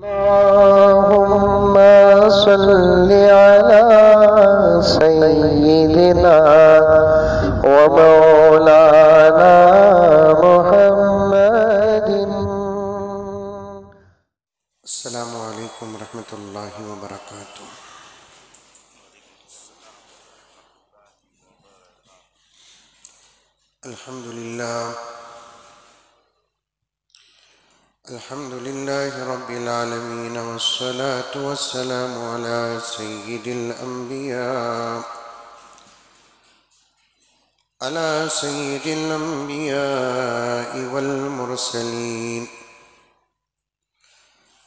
अल्लाहुम्मा सल्लि अला सय्यिदिना व मौलाना मुहम्मदिन। अस्सलामु अलैकुम रहमतुल्लाहि व बरकातुहू। अल्हम्दुलिल्लाहि रब्बिल आलमीन वस्सलातु वस्सलामु अला सय्यिदिल अंबिया वल मुरसलीन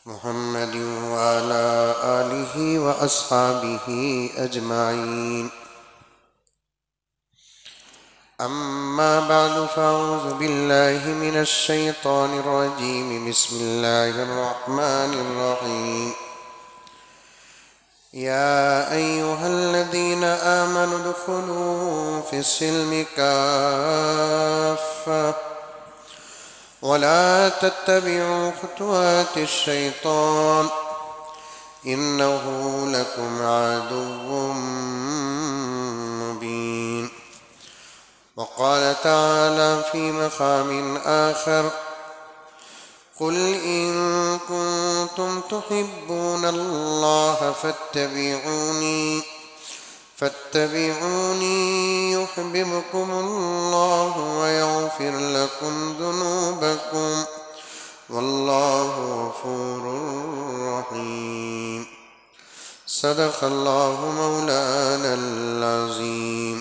मुहम्मदिन व अला आलिहि व अस्हाबिहि अजमाइन। अम्मा बअदु फ़अऊज़ु बिल्लाहि मिनश शैतानिर रजीम। बिस्मिल्लाहिर रहमानिर रहीम। या अय्युहल्लज़ीना आमनु उदख़ुलू फ़िस्सिल्मि काफ़्फ़ा व ला तत्तबिऊ ख़ुतुवातिश शैतान इन्नहु लकुम अदुव्वुम मुबीन। वक़ाल तआला फ़ी मक़ाम आख़र क़ुल इन कुन्तुम तुहिब्बूनल्लाह फ़त्तबिऊनी युहब्बिबकुमुल्लाहु व यग़फ़िर लकुम ज़ुनूबकुम वल्लाहु गफ़ूरुर रहीम। सदक़ल्लाहु मौलानल अज़ीम।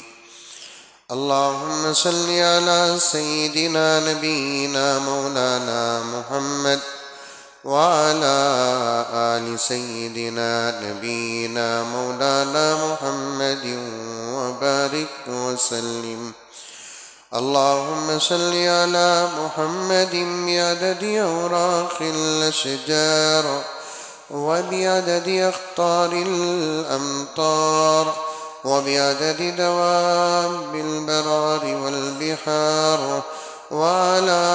अल्लाहुम्मा सल्लि अला सय्यिदिना नबीना मौलाना मुहम्मद व अला आलि सय्यिदिना नबीना मौलाना मुहम्मदिन व बारिक व सल्लिम। अल्लाहुम्मा सल्लि अला मुहम्मदिन बिअददि औराक़िल अशजार व बिअददि अख़्तारिल अम्तार व बिअददि दवाबिल बरारि वल बिहार व अला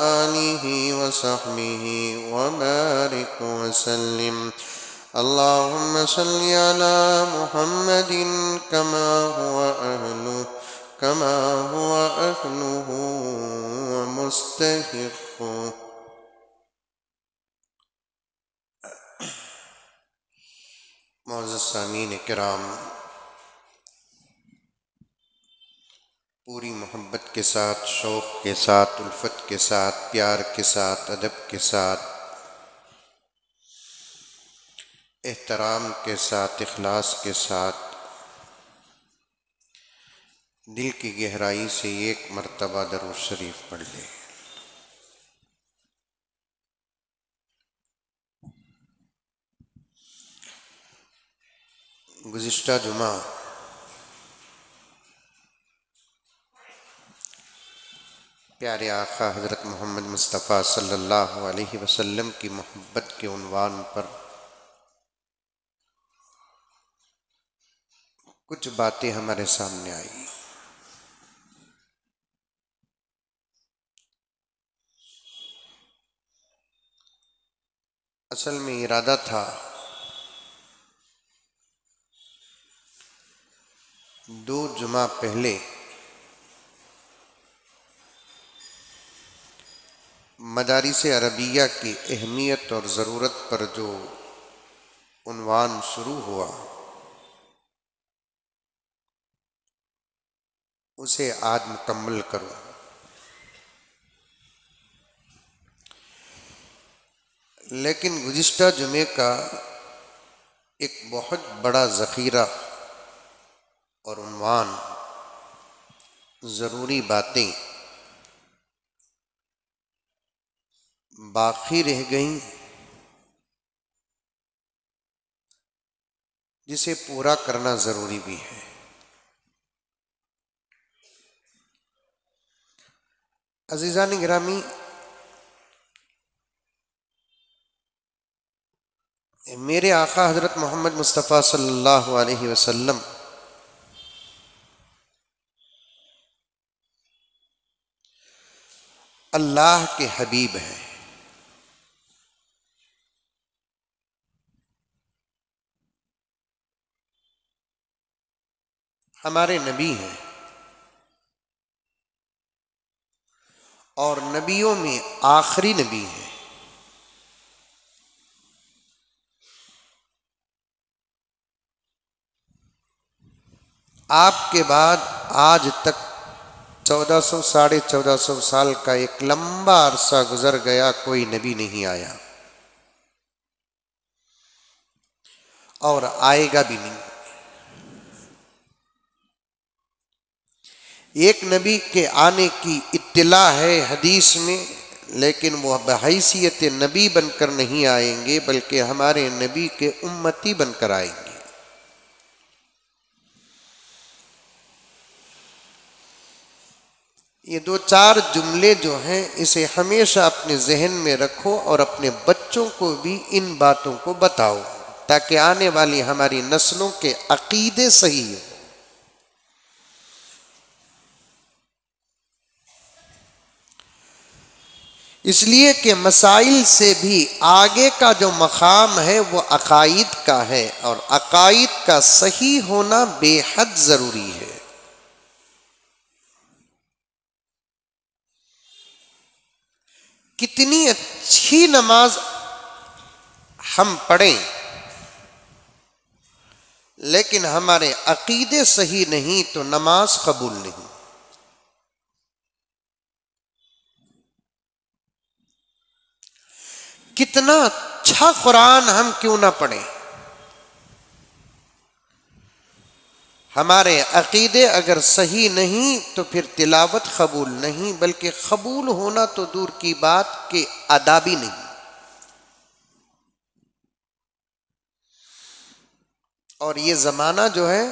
आलिहि व सहबिहि व बारिक व सल्लिम। अल्लाहुम्मा सल्लि अला मुहम्मदिन कमा हुवा अहलुहु व मुस्तहिक़्क़ुहु। मुअज़्ज़ज़ सामीन किराम, पूरी मोहब्बत के साथ, शौक़ के साथ, उल्फत के साथ, प्यार के साथ, अदब के साथ, एहतराम के साथ, इखलास के साथ दिल की गहराई से एक मर्तबा दरूद शरीफ पढ़ ले। गुज़िश्ता जुमा प्यारे आका हज़रत मोहम्मद मुस्तफ़ा सल्लल्लाहु अलैहि वसल्लम की मोहब्बत के उन्वान पर कुछ बातें हमारे सामने आई। असल में इरादा था 2 जुमा पहले मदारिस अरबिया की अहमियत और ज़रूरत पर जो उन्वान शुरू हुआ उसे आज मुकम्मल करूं। लेकिन गुज़िश्ता जुमे का एक बहुत बड़ा ज़ख़ीरा और उन्वान ज़रूरी बातें बाकी रह गईं जिसे पूरा करना ज़रूरी भी है। अज़ीज़ान गिरामी, मेरे आका हज़रत मोहम्मद मुस्तफ़ा सल्लल्लाहु अलैहि वसल्लम अल्लाह के हबीब हैं। हमारे नबी हैं और नबियों में आखिरी नबी हैं। आपके बाद आज तक 1400 साढ़े 1400 साल का एक लंबा अरसा गुजर गया, कोई नबी नहीं आया और आएगा भी नहीं। एक नबी के आने की इत्तिला है हदीस में, लेकिन वह बहैसियत नबी बनकर नहीं आएंगे, बल्कि हमारे नबी के उम्मती बनकर आएंगे। ये दो चार जुमले जो हैं, इसे हमेशा अपने जहन में रखो और अपने बच्चों को भी इन बातों को बताओ, ताकि आने वाली हमारी नस्लों के अकीदे सही हो। इसलिए कि मसाइल से भी आगे का जो मकाम है वो अकाईद का है, और अकाईद का सही होना बेहद ज़रूरी है। कितनी अच्छी नमाज हम पढ़ें, लेकिन हमारे अकीदे सही नहीं तो नमाज कबूल नहीं। कितना अच्छा कुरान हम क्यों ना पढ़ें, हमारे अकीदे अगर सही नहीं तो फिर तिलावत कबूल नहीं, बल्कि कबूल होना तो दूर की बात के अदा भी नहीं। और ये जमाना जो है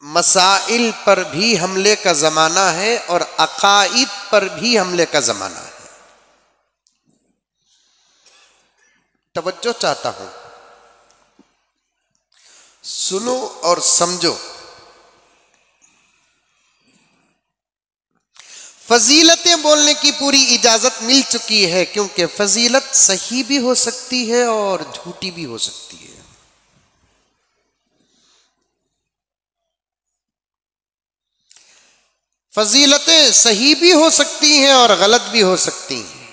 मसाइल पर भी हमले का जमाना है और अकाईद पर भी हमले का जमाना है। तवज्जो चाहता हूं, सुनो और समझो। फजीलतें बोलने की पूरी इजाजत मिल चुकी है, क्योंकि फजीलत सही भी हो सकती है और झूठी भी हो सकती है। फजीलतें सही भी हो सकती हैं और गलत भी हो सकती हैं,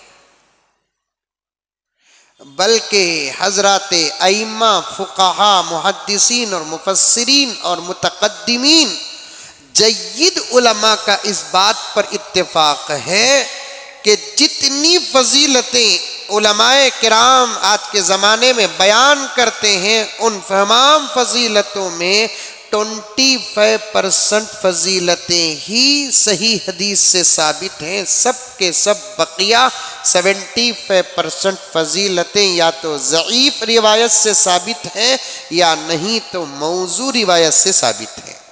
बल्कि हजरत अइम्मा, फुक़हा, मुहद्दिसीन और मुफस्सिरीन और मुतक़द्दिमीन जय्यद उलमा का इस बात पर इत्तेफाक है कि जितनी फजीलतें उलमाए किराम आज के ज़माने में बयान करते हैं, उन तमाम फजीलतों में 25% फजीलतें ही सही हदीस से साबित हैं। सब के सब बकिया 75% फजीलतें या तो ज़ईफ़ रिवायत से साबित हैं या नहीं तो मौजू रिवायत से साबित हैं।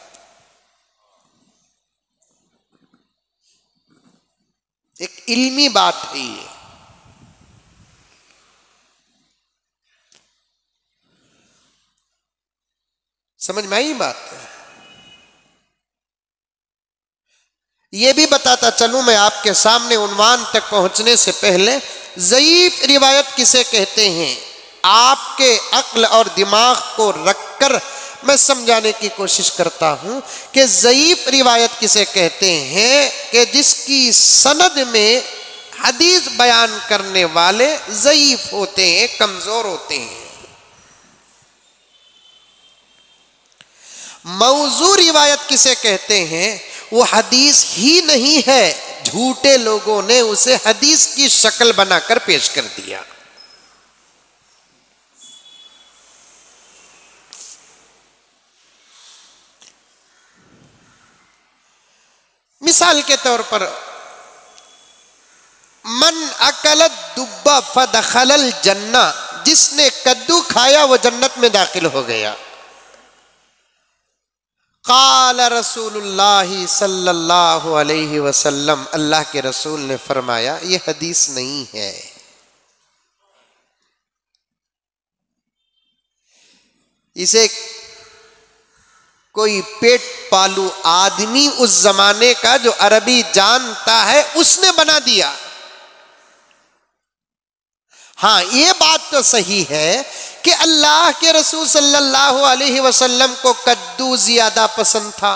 एक इल्मी बात है ये। समझ में आई बात है? ये भी बताता चलूं मैं आपके सामने उन्वान तक पहुंचने से पहले, ज़ईफ़ रिवायत किसे कहते हैं, आपके अक्ल और दिमाग को रखकर मैं समझाने की कोशिश करता हूं कि ज़ईफ़ रिवायत किसे कहते हैं कि जिसकी सनद में हदीस बयान करने वाले ज़ईफ़ होते हैं, कमज़ोर होते हैं। मौजू रिवायत किसे कहते हैं, वो हदीस ही नहीं है, झूठे लोगों ने उसे हदीस की शक्ल बनाकर पेश कर दिया। मिसाल के तौर पर, मन अकलत दुब्बा फदखलल जन्ना, जिसने कद्दू खाया वो जन्नत में दाखिल हो गया। क़ाल रसूलुल्लाह सल्लल्लाहु अलैहि वसल्लम, अल्लाह के रसूल ने फरमाया, ये हदीस नहीं है। इसे कोई पेट पालू आदमी उस जमाने का जो अरबी जानता है उसने बना दिया। हाँ, ये बात तो सही है कि अल्लाह के रसूल सल्लल्लाहु अलैहि वसल्लम को कद्दू ज्यादा पसंद था।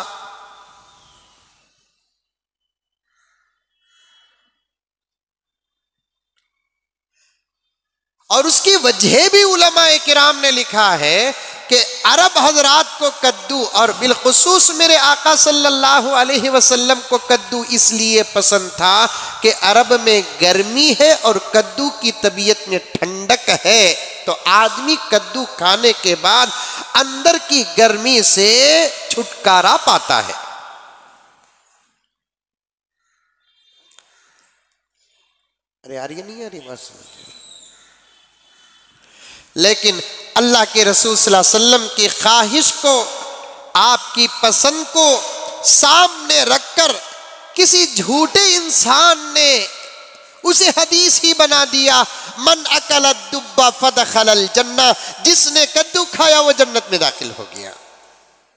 और उसकी वजह भी उलमाए किराम ने लिखा है कि अरब हजरात को कद्दू और बिलखुसूस मेरे आका सल्लल्लाहु अलैहि वसल्लम को कद्दू इसलिए पसंद था कि अरब में गर्मी है और कद्दू की तबीयत में ठंडक है, तो आदमी कद्दू खाने के बाद अंदर की गर्मी से छुटकारा पाता है। अरे यार ये नहीं आ रही बात समझ। लेकिन अल्लाह के रसूल सल्लल्लाहु अलैहि वसल्लम की ख्वाहिश को, आपकी पसंद को सामने रखकर किसी झूठे इंसान ने उसे हदीस ही बना दिया, मन अकल दुब्बा फदखलल जन्ना, जिसने कद्दू खाया वो जन्नत में दाखिल हो गया।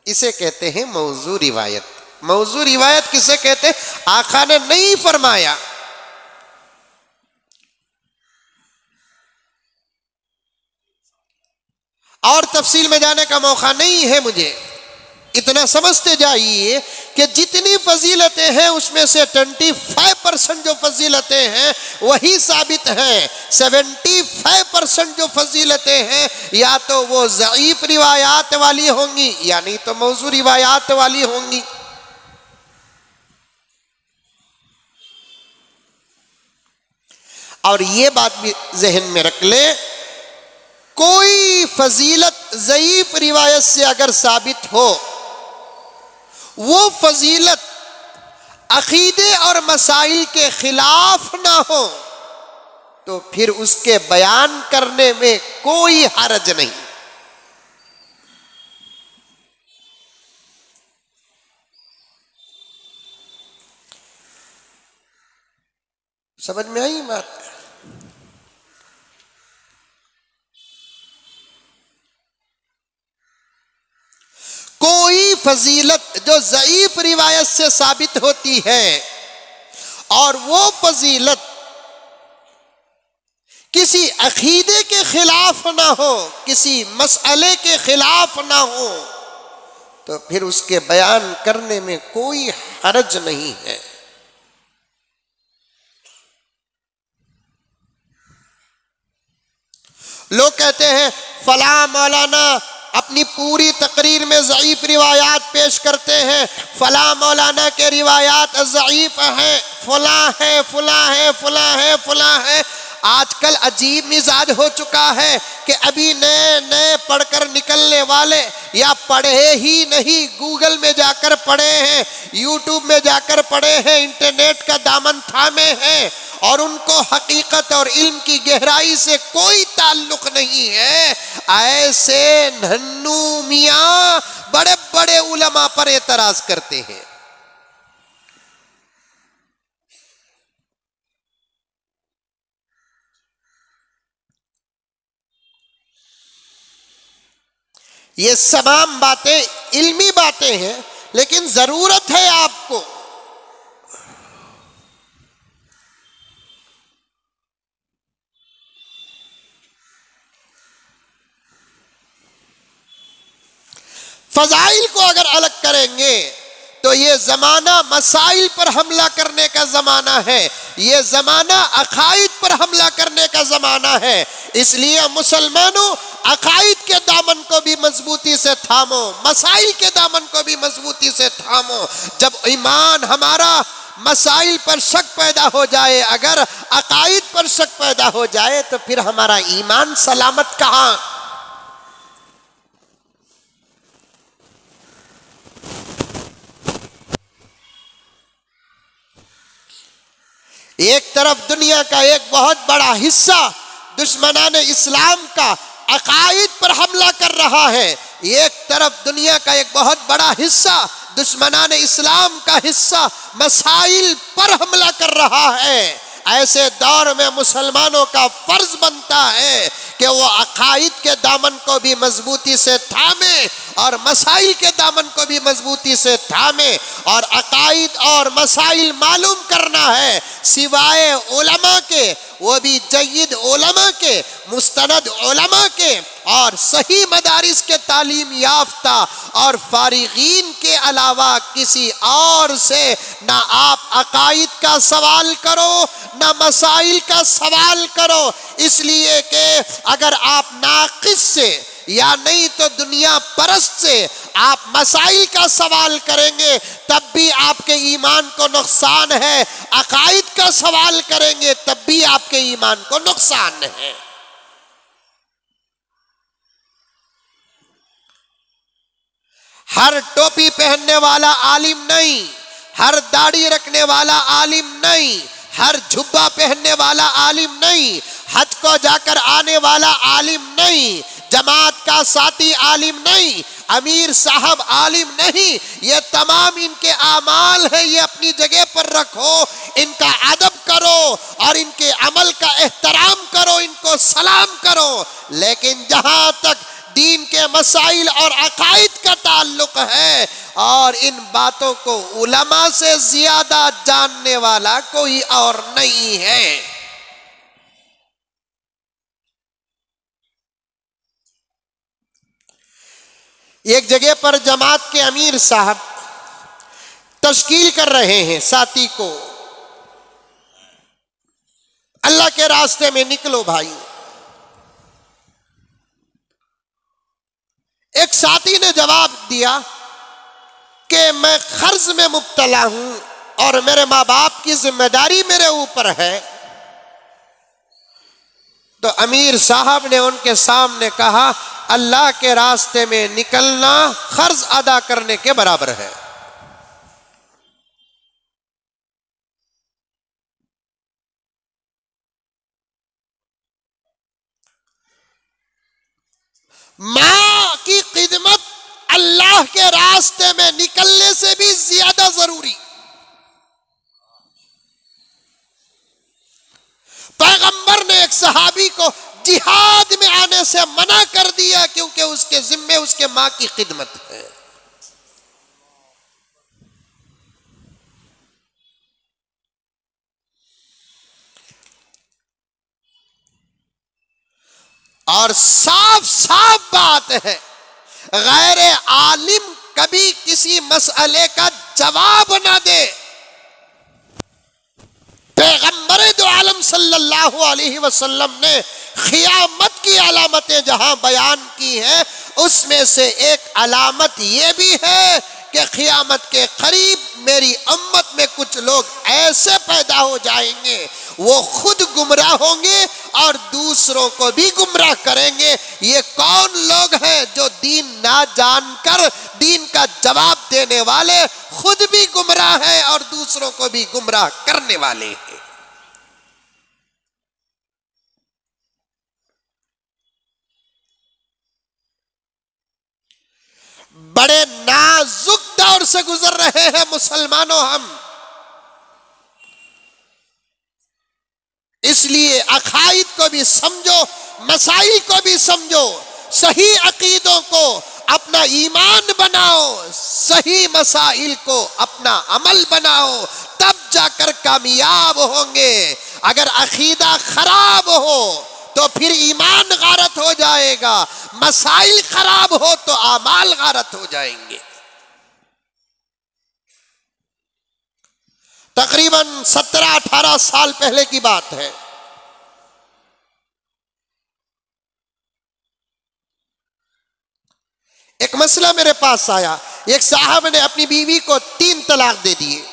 इसे कहते हैं मौजू रिवायत। मौजू रिवायत किसे कहते हैं? आका ने नहीं फरमाया। और तफसील में जाने का मौका नहीं है मुझे, इतना समझते जाइए कि जितनी फजीलतें हैं उसमें से 25% जो फजीलतें हैं वही साबित हैं। 75% जो फजीलतें हैं या तो वो ज़ईफ रिवायात वाली होंगी या नहीं तो मौजू रिवायात वाली होंगी। और ये बात भी जहन में रख ले, कोई फजीलत ज़ईफ रिवायत से अगर साबित हो, वो फजीलत अकीदे और मसाइल के खिलाफ ना हो, तो फिर उसके बयान करने में कोई हर्ज नहीं। समझ में आई बात? कोई फजीलत जो ज़ईफ रिवायत से साबित होती है और वो फजीलत किसी अकीदे के खिलाफ ना हो, किसी मसले के खिलाफ ना हो, तो फिर उसके बयान करने में कोई हर्ज नहीं है। लोग कहते हैं फला मौलाना अपनी पूरी तकरीर में ज़ईफ रिवायात पेश करते हैं, फला मौलाना के रिवायात ज़ईफ हैं, फला है फला है फला है फला है। आजकल अजीब मिजाज हो चुका है कि अभी नए नए पढ़कर निकलने वाले या पढ़े ही नहीं, गूगल में जाकर पढ़े हैं, यूट्यूब में जाकर पढ़े हैं, इंटरनेट का दामन थामे हैं और उनको हकीकत और इल्म की गहराई से कोई ताल्लुक नहीं है। ऐसे नन्नू मियाँ बड़े बड़े उलमा पर एतराज करते हैं। ये तमाम बातें इल्मी बातें हैं, लेकिन जरूरत है आपको फजाइल को अगर अलग करेंगे तो ये जमाना मसाइल पर हमला करने का जमाना है, ये जमाना अकायद पर हमला करने का जमाना है। इसलिए मुसलमानों अकायद के दामन को भी मजबूती से थामो, मसाइल के दामन को भी मजबूती से थामो। जब ईमान हमारा मसाइल पर शक पैदा हो जाए, अगर अकायद पर शक पैदा हो जाए, तो फिर हमारा ईमान सलामत कहाँ? एक तरफ दुनिया का एक बहुत बड़ा हिस्सा दुश्मनान इस्लाम का अकायद पर हमला कर रहा है, एक तरफ दुनिया का एक बहुत बड़ा हिस्सा दुश्मनान इस्लाम का हिस्सा मसाइल पर हमला कर रहा है। ऐसे दौर में मुसलमानों का फर्ज बनता है कि वो अकायद के दामन को भी मजबूती से थामे और मसाइल के दामन को भी मजबूती से थामे और अकाइद और मसाइल मालूम करना है, सिवाय उलमा के, वो भी जय्यद उलमा के, मुस्तनद उलमा के और सही मदारिस के तालीम याफ्ता और फारिगीन के अलावा किसी और से ना आप अकाइद का सवाल करो ना मसाइल का सवाल करो। इसलिए कि अगर आप नाकिस से या नहीं तो दुनिया परस्त से आप मसाइल का सवाल करेंगे तब भी आपके ईमान को नुकसान है, अकाइद का सवाल करेंगे तब भी आपके ईमान को नुकसान है। हर टोपी पहनने वाला आलिम नहीं, हर दाढ़ी रखने वाला आलिम नहीं, हर जुब्बा पहनने वाला आलिम नहीं, हज को जाकर आने वाला आलिम नहीं, जमात का साथी आलिम नहीं, अमीर साहब आलिम नहीं। ये तमाम इनके आमाल है, ये अपनी जगह पर रखो, इनका अदब करो और इनके अमल का एहतराम करो, इनको सलाम करो। लेकिन जहां तक दीन के मसाइल और अकाइद का ताल्लुक है और इन बातों को उलमा से ज्यादा जानने वाला कोई और नहीं है। एक जगह पर जमात के अमीर साहब तश्कील कर रहे हैं साथी को, अल्लाह के रास्ते में निकलो भाई। एक साथी ने जवाब दिया कि मैं कर्ज में मुब्तला हूं और मेरे माँ बाप की जिम्मेदारी मेरे ऊपर है। तो अमीर साहब ने उनके सामने कहा, अल्लाह के रास्ते में निकलना कर्ज अदा करने के बराबर है। मां की खिदमत अल्लाह के रास्ते में निकलने से भी ज्यादा जरूरी। पैगंबर ने एक सहाबी को जिहाद में आने से मना कर दिया क्योंकि उसके जिम्मे उसके मां की खिदमत है। और साफ साफ बात है, गैर आलिम कभी किसी मसले का जवाब ना दे। पैगंबर दो आलम सल्लल्लाहु अलैहि वसल्लम ने खियामत की अलामतें जहां बयान की हैं, उसमें से एक अलामत यह भी है कि खियामत के करीब मेरी उम्मत में कुछ लोग ऐसे पैदा हो जाएंगे, वो खुद गुमराह होंगे और दूसरों को भी गुमराह करेंगे। ये कौन लोग हैं जो दीन ना जानकर दीन का जवाब देने वाले, खुद भी गुमराह हैं और दूसरों को भी गुमराह करने वाले हैं। बड़े नाजुक दौर से गुजर रहे हैं मुसलमानों हम, इसलिए अकाइद को भी समझो, मसाइल को भी समझो, सही अकीदों को अपना ईमान बनाओ, सही मसाइल को अपना अमल बनाओ, तब जाकर कामयाब होंगे। अगर अकीदा खराब हो तो फिर ईमान गारत हो जाएगा, मसाइल खराब हो तो आमाल गारत हो जाएंगे। तकरीबन 17-18 साल पहले की बात है, एक मसला मेरे पास आया। एक साहब ने अपनी बीवी को 3 तलाक दे दिए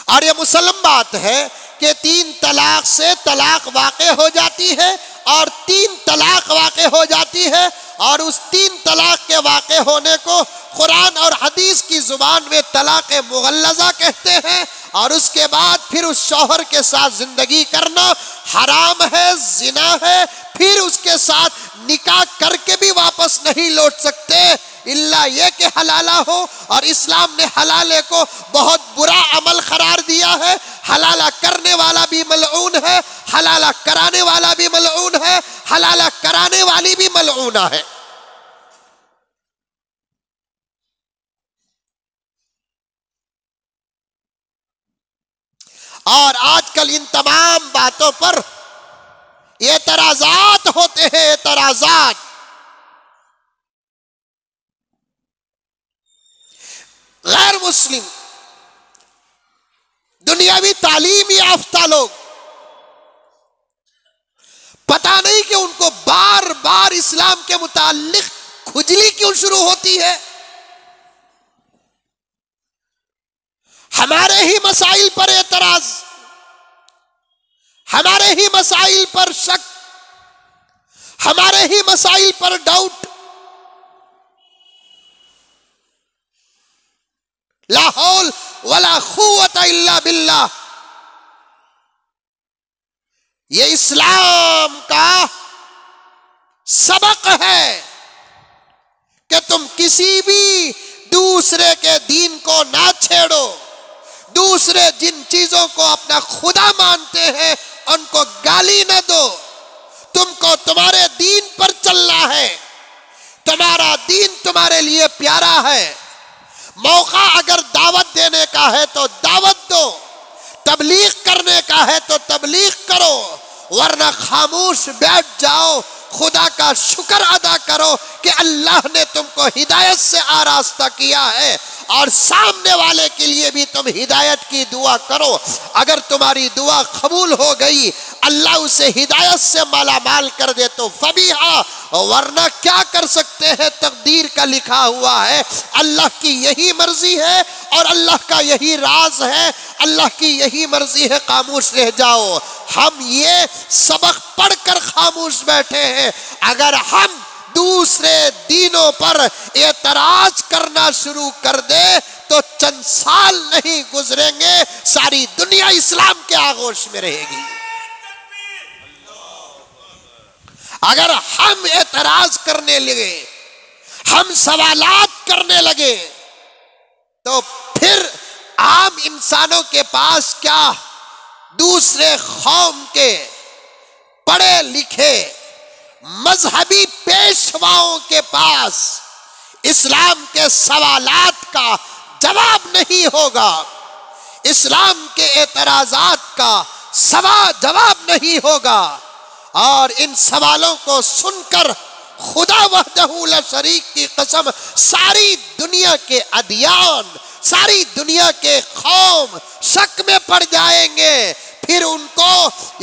और यह मुसल्लम बात है कि 3 तलाक से तलाक वाक़े हो जाती है और 3 तलाक वाक़े हो जाती है और उस 3 तलाक के वाक़े होने को कुरान और हदीस की जुबान में तलाक मुगल्लज़ा कहते हैं। और उसके बाद फिर उस शौहर के साथ जिंदगी करना हराम है, जिना है, फिर उसके साथ निकाह करके भी वापस नहीं लौट सकते इल्ला ये कि हलाला हो। और इस्लाम ने हलाले को बहुत बुरा अमल करार दिया है। हलाला करने वाला भी मलऊन है, हलाला कराने वाला भी मलऊन है, हलाला कराने वाली भी मलऊना है। और आजकल इन तमाम बातों पर एतराजात होते हैं, एतराजात। गैर मुस्लिम दुनियावी तालीम याफ्ता लोग, पता नहीं कि उनको बार बार इस्लाम के मुताल्लिक खुजली क्यों शुरू होती है। हमारे ही मसाइल पर एतराज, हमारे ही मसाइल पर शक, हमारे ही मसाइल पर डाउट। ला हौल वला खुव्वता इल्ला बिल्लाह। ये इस्लाम का सबक है कि तुम किसी भी दूसरे के दीन को ना छेड़ो। दूसरे जिन चीजों को अपना खुदा मानते हैं उनको गाली न दो। तुमको तुम्हारे दीन पर चलना है, तुम्हारा दीन तुम्हारे लिए प्यारा है। मौका अगर दावत देने का है तो दावत दो, तबलीग करने का है तो तबलीग करो, वरना खामोश बैठ जाओ। खुदा का शुक्र अदा करो कि अल्लाह ने तुमको हिदायत से आरास्ता किया है, और सामने वाले के लिए भी तुम हिदायत की दुआ करो। अगर तुम्हारी दुआ कबूल हो गई, अल्लाह उसे हिदायत से मालामाल कर दे तो फबीहा, वरना क्या कर सकते हैं, तकदीर का लिखा हुआ है। अल्लाह की यही मर्जी है और अल्लाह का यही राज है, अल्लाह की यही मर्जी है, खामोश रह जाओ। हम ये सबक पढ़कर खामोश बैठे हैं। अगर हम दूसरे दीनों पर एतराज करना शुरू कर दे तो चंद साल नहीं गुजरेंगे, सारी दुनिया इस्लाम के आगोश में रहेगी। अगर हम एतराज करने लगे, हम सवालात करने लगे, तो फिर आम इंसानों के पास क्या, दूसरे कौम के पढ़े लिखे मजहबी पेशवाओं के पास इस्लाम के सवालात का जवाब नहीं होगा, इस्लाम के एतराजात का जवाब नहीं होगा। और इन सवालों को सुनकर खुदा वहदहू ला शरीक की कसम, सारी दुनिया के अदियान, सारी दुनिया के कौम शक में पड़ जाएंगे। फिर उनको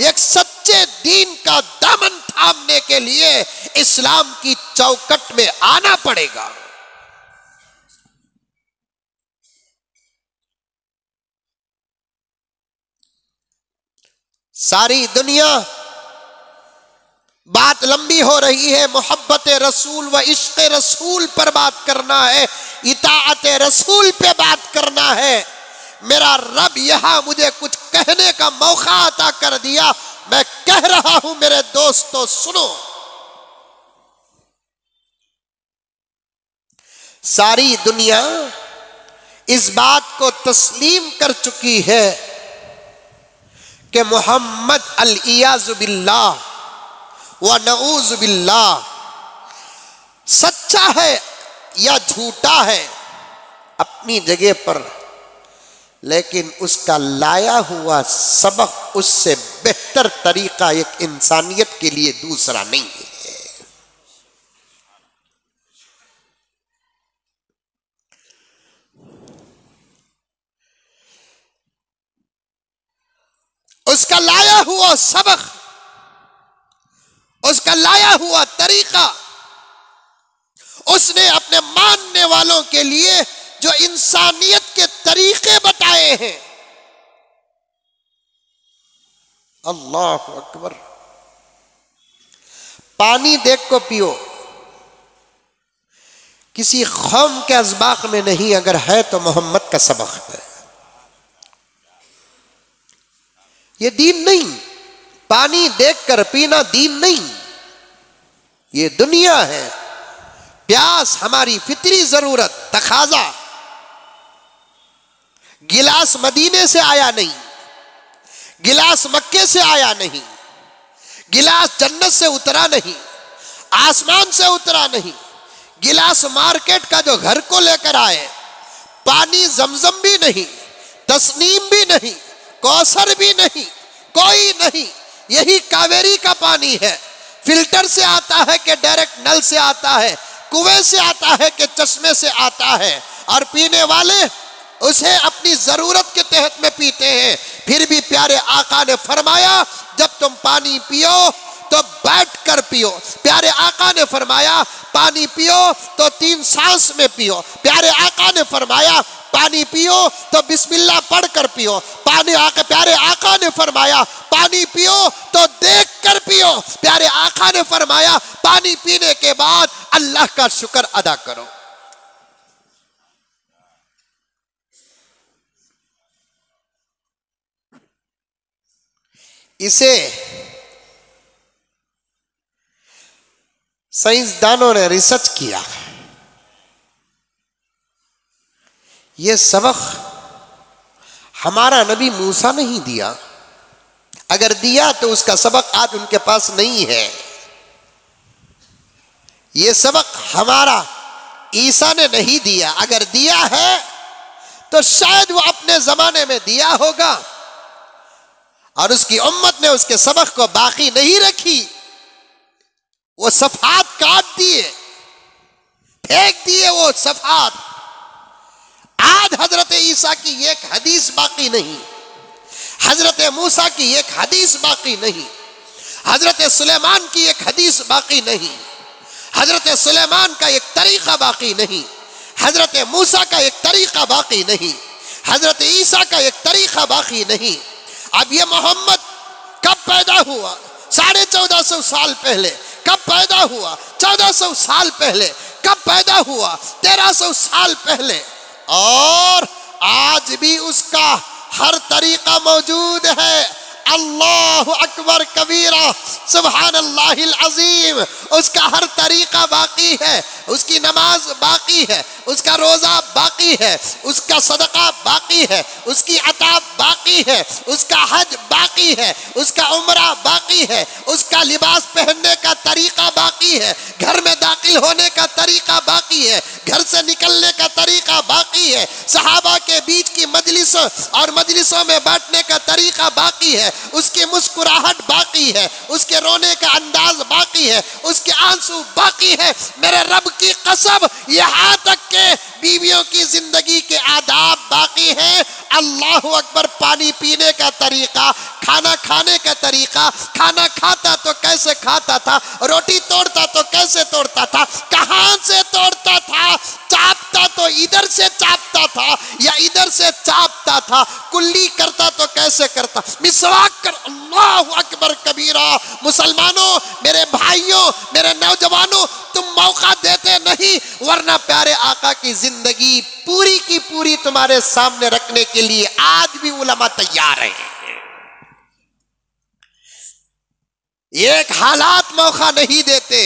एक सच्चे दीन का दामन थामने के लिए इस्लाम की चौकट में आना पड़ेगा। सारी दुनिया, बात लंबी हो रही है, मोहब्बत रसूल व इश्क रसूल पर बात करना है, इताअत रसूल पे बात करना है। मेरा रब यहां मुझे कुछ कहने का मौका अता कर दिया, मैं कह रहा हूं मेरे दोस्तों सुनो। सारी दुनिया इस बात को तस्लीम कर चुकी है कि मोहम्मद अल-इयाज़ु बिल्लाह व नऊज़ु बिल्लाह सच्चा है या झूठा है अपनी जगह पर, लेकिन उसका लाया हुआ सबक उससे बेहतर तरीका एक इंसानियत के लिए दूसरा नहीं है। उसका लाया हुआ सबक, उसका लाया हुआ तरीका, उसने अपने मानने वालों के लिए जो इंसानियत के तरीके बताए हैं, अल्लाह अकबर। पानी देख को पियो, किसी कौम के अज़बाक में नहीं, अगर है तो मोहम्मद का सबक है। ये दीन नहीं, पानी देखकर पीना दीन नहीं, ये दुनिया है। प्यास हमारी फितरी जरूरत, तकाजा। गिलास मदीने से आया नहीं, गिलास मक्के से आया नहीं, गिलास जन्नत से उतरा नहीं, आसमान से उतरा नहीं, गिलास मार्केट का जो घर को लेकर आए, पानी जमजम भी नहीं, तस्नीम भी नहीं, कौसर भी नहीं, कोई नहीं, यही कावेरी का पानी है। फिल्टर से आता है कि डायरेक्ट नल से आता है, कुएं से आता है कि चश्मे से आता है, और पीने वाले उसे अपनी जरूरत के तहत में पीते हैं। फिर भी प्यारे आका ने फरमाया जब तुम पानी पियो तो बैठ कर पियो। प्यारे आका ने फरमाया पानी पियो तो 3 सांस में पियो। प्यारे आका ने फरमाया पानी पियो तो बिस्मिल्लाह पढ़ कर पियो। प्यारे आका ने फरमाया पानी पियो तो देख कर पियो। प्यारे आका ने फरमाया पानी पीने के बाद अल्लाह का शुक्र अदा करो। इसे साइंसदानों ने रिसर्च किया। यह सबक हमारा नबी मूसा नहीं दिया, अगर दिया तो उसका सबक आज उनके पास नहीं है। यह सबक हमारा ईसा ने नहीं दिया, अगर दिया है तो शायद वो अपने जमाने में दिया होगा और उसकी उम्मत ने उसके सबक को बाकी नहीं रखी। वो सफात काट दिए, फेंक दिए वो सफात। आज हजरत ईसा की एक हदीस बाकी नहीं, हजरत मूसा की एक हदीस बाकी नहीं, हजरत सुलेमान की एक हदीस बाकी नहीं, हजरत सुलेमान का एक तरीका बाकी नहीं, हजरत मूसा का एक तरीका बाकी नहीं, हजरत ईसा का एक तरीका बाकी नहीं। अब ये मोहम्मद कब पैदा हुआ? 1450 साल पहले। कब पैदा हुआ? 1400 साल पहले। कब पैदा हुआ? 1300 साल पहले। और आज भी उसका हर तरीका मौजूद है। अल्लाहु अकबर कबीरा, सुब्हानल्लाहिल अजीम। उसका हर तरीका बाकी है, उसकी नमाज बाकी है, उसका रोजा बाकी है, उसका सदका बाकी है, उसकी अता बाकी है, उसका हज बाकी है, उसका उम्रा बाकी है, उसका लिबास पहनने का तरीका बाकी है, घर में दाखिल होने का तरीका बाकी है, घर से निकलने का तरीका बाकी है, सहाबा के बीच की मजलिसों और मजलिसों में बैठने का तरीका बाकी है, उसकी मुस्कुराहट बाकी है, उसके रोने का अंदाज बाकी है, उसके आंसू बाकी है। मेरे रब की कसम, यहाँ तक के बीवियों की जिंदगी के आदाब बाकी है। अल्लाहु अकबर। पानी पीने का तरीका, खाना खाने का तरीका, खाना खाता तो कैसे खाता था, रोटी तोड़ता तो कैसे तोड़ता था, कहां से तोड़ता था, चापता तो इधर से चापता था या इधर से चापता था, कुल्ली करता तो कैसे करता, मिसवाक कर। अल्लाहु अकबर कबीरा। मुसलमानों, मेरे भाइयों, मेरे नौजवानों, तुम मौका देते नहीं, वरना प्यारे आका की जिंदगी पूरी की पूरी तुम्हारे सामने रखने के लिए आज भी उलमा तैयार हैं। एक हालात मौका नहीं देते,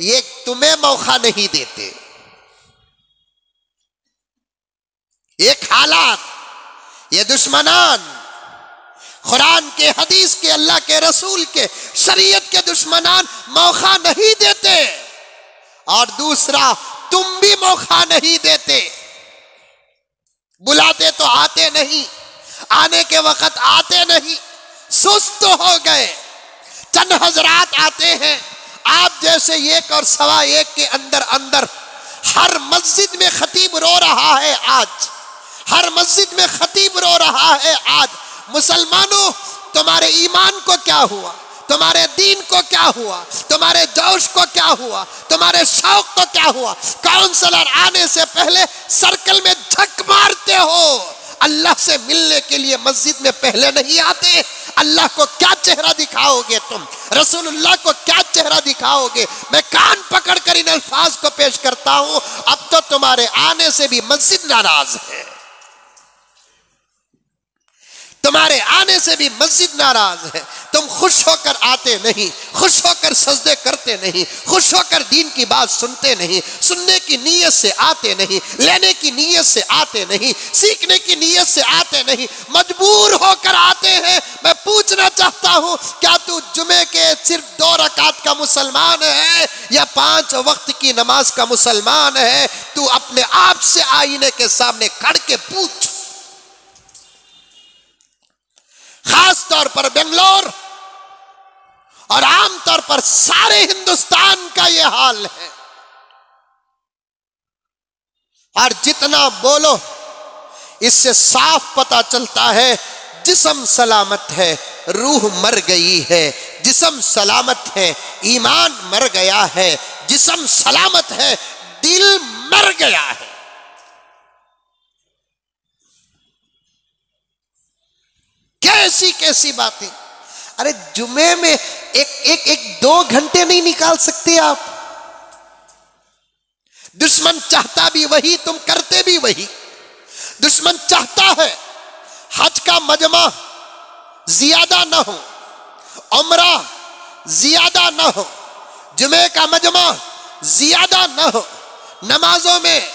ये तुम्हें मौका नहीं देते। एक हालात, ये दुश्मनान, कुरान के, हदीस के, अल्लाह के रसूल के, शरीयत के दुश्मनान मौका नहीं देते। और दूसरा, तुम भी मौका नहीं देते। बुलाते तो आते नहीं, आने के वक्त आते नहीं, सुस्त हो गए। चंद हजरात आते हैं, आप जैसे 1 और सवा 1 के अंदर अंदर हर मस्जिद में खतीब रो रहा है आज, हर मस्जिद में खतीब रो रहा है आज। मुसलमानों, तुम्हारे ईमान को क्या हुआ, तुम्हारे दीन को क्या हुआ, तुम्हारे जोश को क्या हुआ, तुम्हारे शौक को क्या हुआ? काउंसलर आने से पहले सर्कल में झक मारते हो। अल्लाह से मिलने के लिए मस्जिद में पहले नहीं आते। अल्लाह को क्या चेहरा दिखाओगे तुम, रसूलुल्लाह को क्या चेहरा दिखाओगे? मैं कान पकड़ कर इन अल्फाज को पेश करता हूं, अब तो तुम्हारे आने से भी मस्जिद नाराज है, तुम्हारे आने से भी मस्जिद नाराज है। तुम खुश होकर आते नहीं, खुश होकर सजदे करते नहीं, खुश होकर दीन की बात सुनते नहीं, सुनने की नीयत से आते नहीं, लेने की नीयत से आते नहीं, सीखने की नीयत से आते नहीं, मजबूर होकर आते हैं। मैं पूछ पूछना चाहता हूं, क्या तू जुमे के सिर्फ 2 रकात का मुसलमान है या 5 वक्त की नमाज का मुसलमान है? तू अपने आप से आईने के सामने खड़ के पूछ। खास तौर पर बेंगलोर और आमतौर पर सारे हिंदुस्तान का यह हाल है। और जितना बोलो इससे साफ पता चलता है जिस्म सलामत है, रूह मर गई है। जिस्म सलामत है, ईमान मर गया है। जिस्म सलामत है, दिल मर गया है। कैसी कैसी बातें। अरे जुमे में एक 2 घंटे नहीं निकाल सकते आप? दुश्मन चाहता भी वही, तुम करते भी वही। दुश्मन चाहता है हज का मजमा ज्यादा ना हो, उम्रा ज्यादा ना हो, जुमे का मजमा ज्यादा ना हो, नमाजों में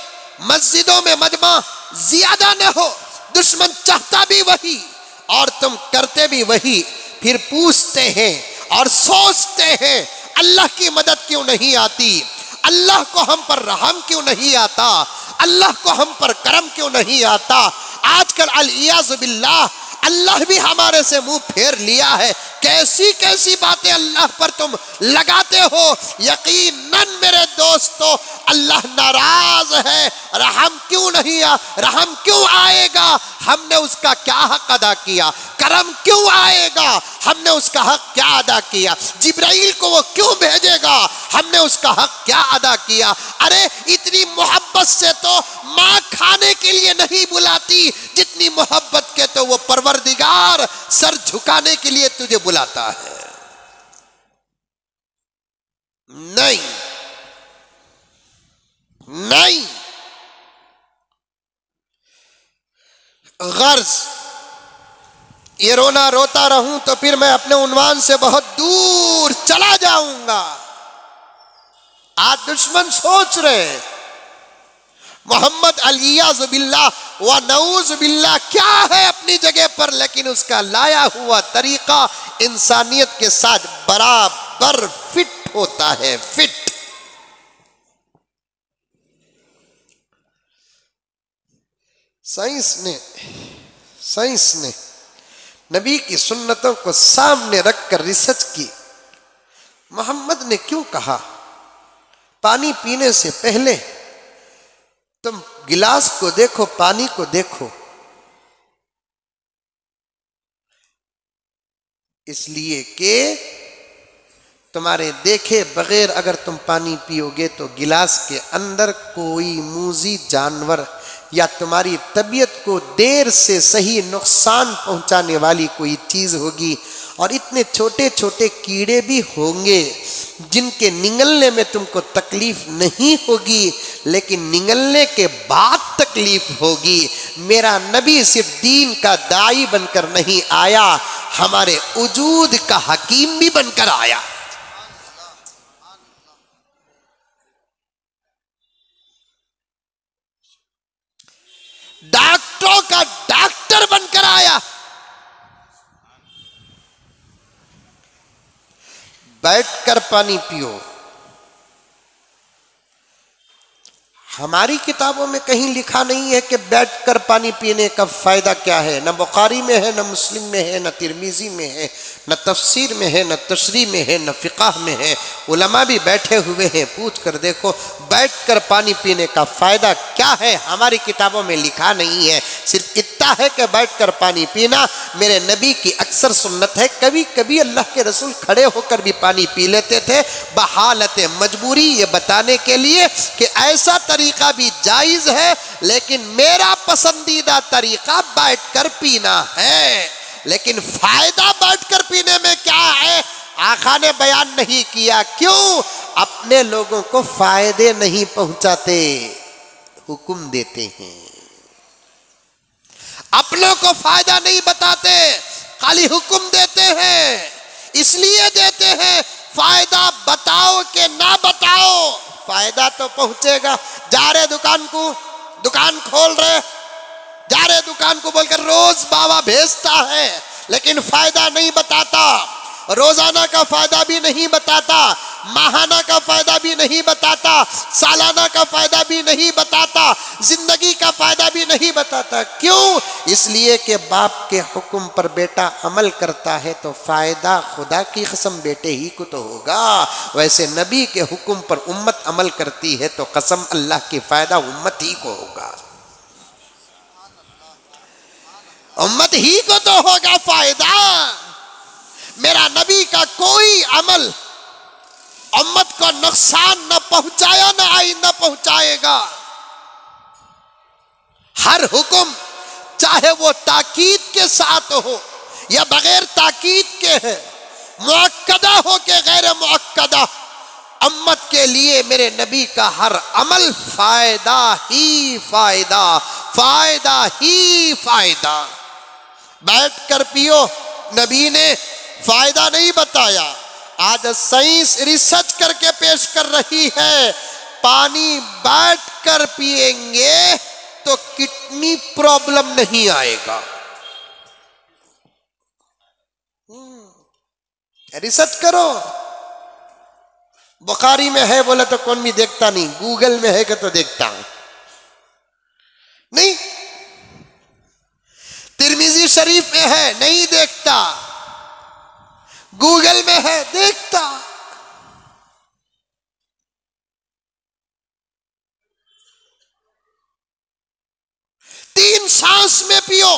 मस्जिदों में मजमा ज्यादा ना हो। दुश्मन चाहता भी वही और तुम करते भी वही। फिर पूछते हैं और सोचते हैं अल्लाह की मदद क्यों नहीं आती, अल्लाह को हम पर रहम क्यों नहीं आता, अल्लाह को हम पर करम क्यों नहीं आता। आजकल अल-इयाज़ बिल्लाह अल्लाह भी हमारे से मुंह फेर लिया है। कैसी कैसी बातें अल्लाह पर तुम लगाते हो। यकीनन मेरे दोस्तों अल्लाह नाराज है। रहम क्यों नहीं रहम क्यों आएगा? हमने उसका क्या हक अदा किया? करम क्यों आएगा? हमने उसका हक क्या अदा किया? जिब्राइल को वो क्यों भेजेगा? हमने उसका हक क्या अदा किया? अरे इतनी मोहब्बत से तो माँ खाने के लिए नहीं बुलाती जितनी मोहब्बत के तो वो परवरदिगार सर झुकाने के लिए तुझे बुलाता है। नहीं नहीं, गर्ज ये रोना रोता रहूं तो फिर मैं अपने उन्वान से बहुत दूर चला जाऊंगा। आज दुश्मन सोच रहे मोहम्मद अल-इयाज़ बिल्लाह व नऊज़ बिल्लाह क्या है अपनी जगह पर, लेकिन उसका लाया हुआ तरीका इंसानियत के साथ बराबर फिट होता है। फिट। साइंस ने नबी की सुन्नतों को सामने रखकर रिसर्च की। मोहम्मद ने क्यों कहा पानी पीने से पहले तुम गिलास को देखो, पानी को देखो। इसलिए कि तुम्हारे देखे बगैर अगर तुम पानी पियोगे तो गिलास के अंदर कोई मूजी जानवर या तुम्हारी तबीयत को देर से सही नुकसान पहुंचाने वाली कोई चीज होगी। और इतने छोटे छोटे कीड़े भी होंगे जिनके निगलने में तुमको तकलीफ नहीं होगी, लेकिन निगलने के बाद तकलीफ होगी। मेरा नबी सिर्फ दीन का दाई बनकर नहीं आया, हमारे वजूद का हकीम भी बनकर आया। डॉक्टरों का डॉक्टर बनकर आया। बैठकर पानी पियो। हमारी किताबों में कहीं लिखा नहीं है कि बैठकर पानी पीने का फायदा क्या है। न बुखारी में है, न मुस्लिम में है, न तिरमिजी में है, न तफसीर में है, न तशरीह में है, न फ़िक़ह में है। उलमा भी बैठे हुए हैं, पूछ कर देखो बैठकर पानी पीने का फ़ायदा क्या है। हमारी किताबों में लिखा नहीं है, सिर्फ इतना है कि बैठकर पानी पीना मेरे नबी की अक्सर सुन्नत है। कभी कभी अल्लाह के रसूल खड़े होकर भी पानी पी लेते थे बहालत मजबूरी, ये बताने के लिए कि ऐसा तरीका भी जायज़ है, लेकिन मेरा पसंदीदा तरीका बैठकर पीना है। लेकिन फायदा बैठकर पीने में क्या है आका ने बयान नहीं किया। क्यों? अपने लोगों को फायदे नहीं पहुंचाते, हुक्म देते हैं। अपनों को फायदा नहीं बताते, खाली हुक्म देते हैं। इसलिए देते हैं फायदा बताओ कि ना बताओ, फायदा तो पहुंचेगा। जा रहे दुकान को, दुकान खोल रहे, जा रहे दुकान को बोलकर रोज बाबा भेजता है, लेकिन फायदा नहीं बताता, रोजाना का फायदा भी नहीं बताता, माहाना का फायदा भी नहीं बताता, सालाना का फायदा भी नहीं बताता, जिंदगी का फायदा भी नहीं बताता। क्यों? इसलिए कि बाप के हुक्म पर बेटा अमल करता है तो फायदा खुदा की कसम बेटे ही को तो होगा, वैसे नबी के हुक्म पर उम्मत अमल करती है तो कसम अल्लाह की फायदा उम्मत ही को होगा, उम्मत ही को तो होगा फायदा। मेरा नबी का कोई अमल उम्मत को नुकसान न पहुंचाया न आइंदा पहुंचाएगा। हर हुक्म चाहे वो ताकीद के साथ हो या बगैर ताकीद के है, मुअक्कदा हो के गैर मुअक्कदा, उम्मत के लिए मेरे नबी का हर अमल फायदा ही फायदा, फायदा ही फायदा। बैठ कर पियो, नबी ने फायदा नहीं बताया। आज साइंस रिसर्च करके पेश कर रही है, पानी बैठ कर पिएंगे तो किडनी प्रॉब्लम नहीं आएगा। रिसर्च करो। बुखारी में है बोला तो कौन भी देखता नहीं, गूगल में है कि तो देखता हूं नहीं, तिरमिजी शरीफ में है नहीं देखता, गूगल में है देखता। तीन सांस में पियो,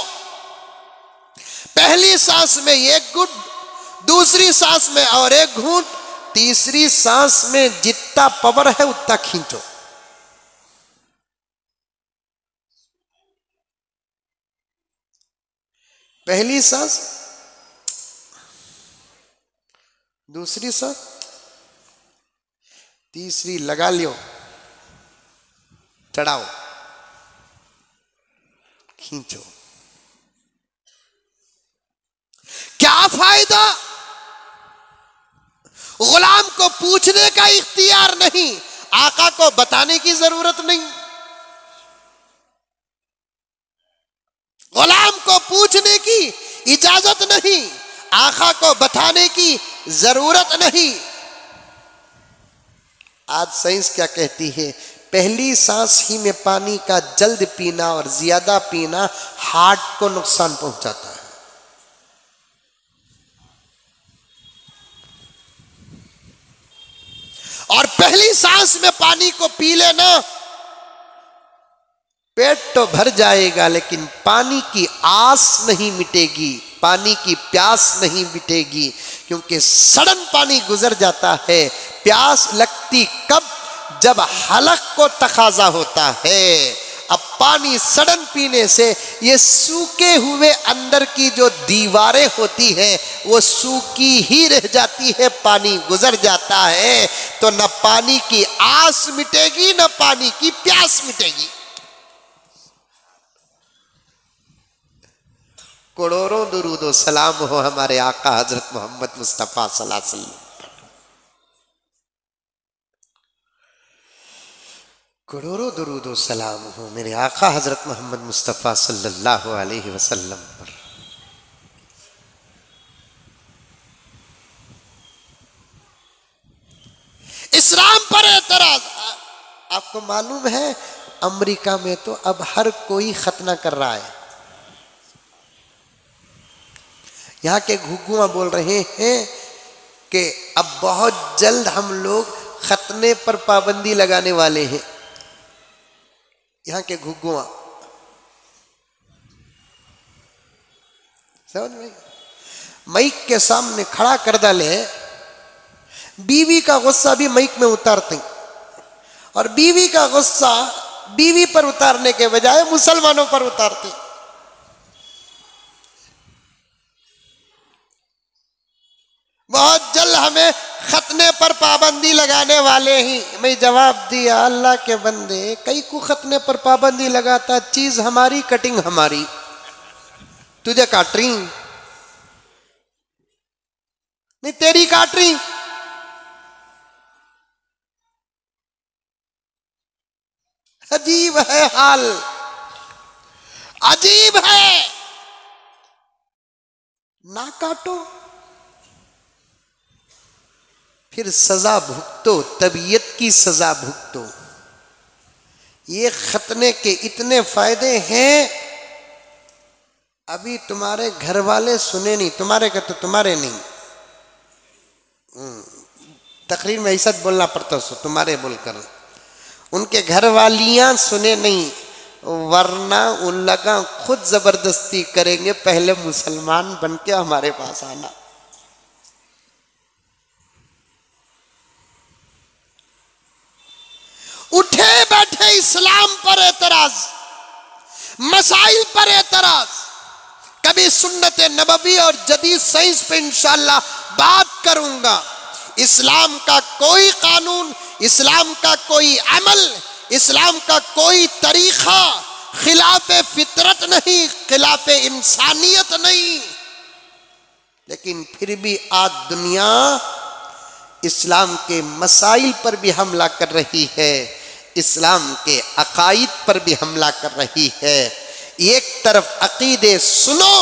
पहली सांस में एक घूंट, दूसरी सांस में और एक घूंट, तीसरी सांस में जितना पावर है उतना खींचो। पहली सांस, दूसरी सांस, तीसरी लगा लियो, चढ़ाओ, खींचो। क्या फायदा? गुलाम को पूछने का इख्तियार नहीं, आका को बताने की जरूरत नहीं, गुलाम को पूछने की इजाजत नहीं, आका को बताने की जरूरत नहीं। आज साइंस क्या कहती है? पहली सांस ही में पानी का जल्द पीना और ज्यादा पीना हार्ट को नुकसान पहुंचाता है। और पहली सांस में पानी को पी लेना, पेट तो भर जाएगा लेकिन पानी की आस नहीं मिटेगी, पानी की प्यास नहीं मिटेगी, क्योंकि सडन पानी गुजर जाता है। प्यास लगती कब? जब हलक को तकाजा होता है। अब पानी सडन पीने से ये सूखे हुए अंदर की जो दीवारें होती हैं वो सूखी ही रह जाती है, पानी गुजर जाता है तो न पानी की आस मिटेगी न पानी की प्यास मिटेगी। करोड़ों दुरूद सलाम हो हमारे आका हजरत मोहम्मद मुस्तफ़ा सल्लल्लाहु अलैहि वसल्लम। करोड़ों दुरूद सलाम हो मेरे आका हजरत मोहम्मद मुस्तफ़ा सल्लल्लाहु अलैहि वसल्लम पर। इस्लाम पर एतराज। आपको मालूम है अमेरिका में तो अब हर कोई खतना कर रहा है। यहाँ के घुग्गुआ बोल रहे हैं कि अब बहुत जल्द हम लोग खतने पर पाबंदी लगाने वाले हैं। यहाँ के घुग्गुआ समझ में, माइक के सामने खड़ा कर डाले, बीवी का गुस्सा भी माइक में उतारते और बीवी का गुस्सा बीवी पर उतारने के बजाय मुसलमानों पर उतारते। बहुत जल्द हमें खतने पर पाबंदी लगाने वाले ही। मैं जवाब दिया, अल्लाह के बंदे, कई को खतने पर पाबंदी लगाता, चीज हमारी, कटिंग हमारी, तुझे काट रही नहीं, तेरी काट रही। अजीब है हाल। अजीब है। ना काटो, फिर सजा भुगतो, तबीयत की सजा भुगतो। ये खतने के इतने फायदे हैं, अभी तुम्हारे घर वाले सुने नहीं, तुम्हारे का तो तुम्हारे नहीं, तकरीर में ऐसा बोलना पड़ता सो तुम्हारे बोलकर, उनके घर वालियां सुने नहीं, वरना उन लगा खुद जबरदस्ती करेंगे, पहले मुसलमान बन के हमारे पास आना। उठे बैठे इस्लाम पर एतराज, मसाइल पर एतराज, कभी सुन्नत नबवी और जदीद साइंस पे इंशाअल्लाह बात करूंगा। इस्लाम का कोई कानून, इस्लाम का कोई अमल, इस्लाम का कोई तरीका खिलाफे फितरत नहीं, खिलाफे इंसानियत नहीं, लेकिन फिर भी आज दुनिया इस्लाम के मसाइल पर भी हमला कर रही है, इस्लाम के अकाईद पर भी हमला कर रही है। एक तरफ अकीदे सुनो,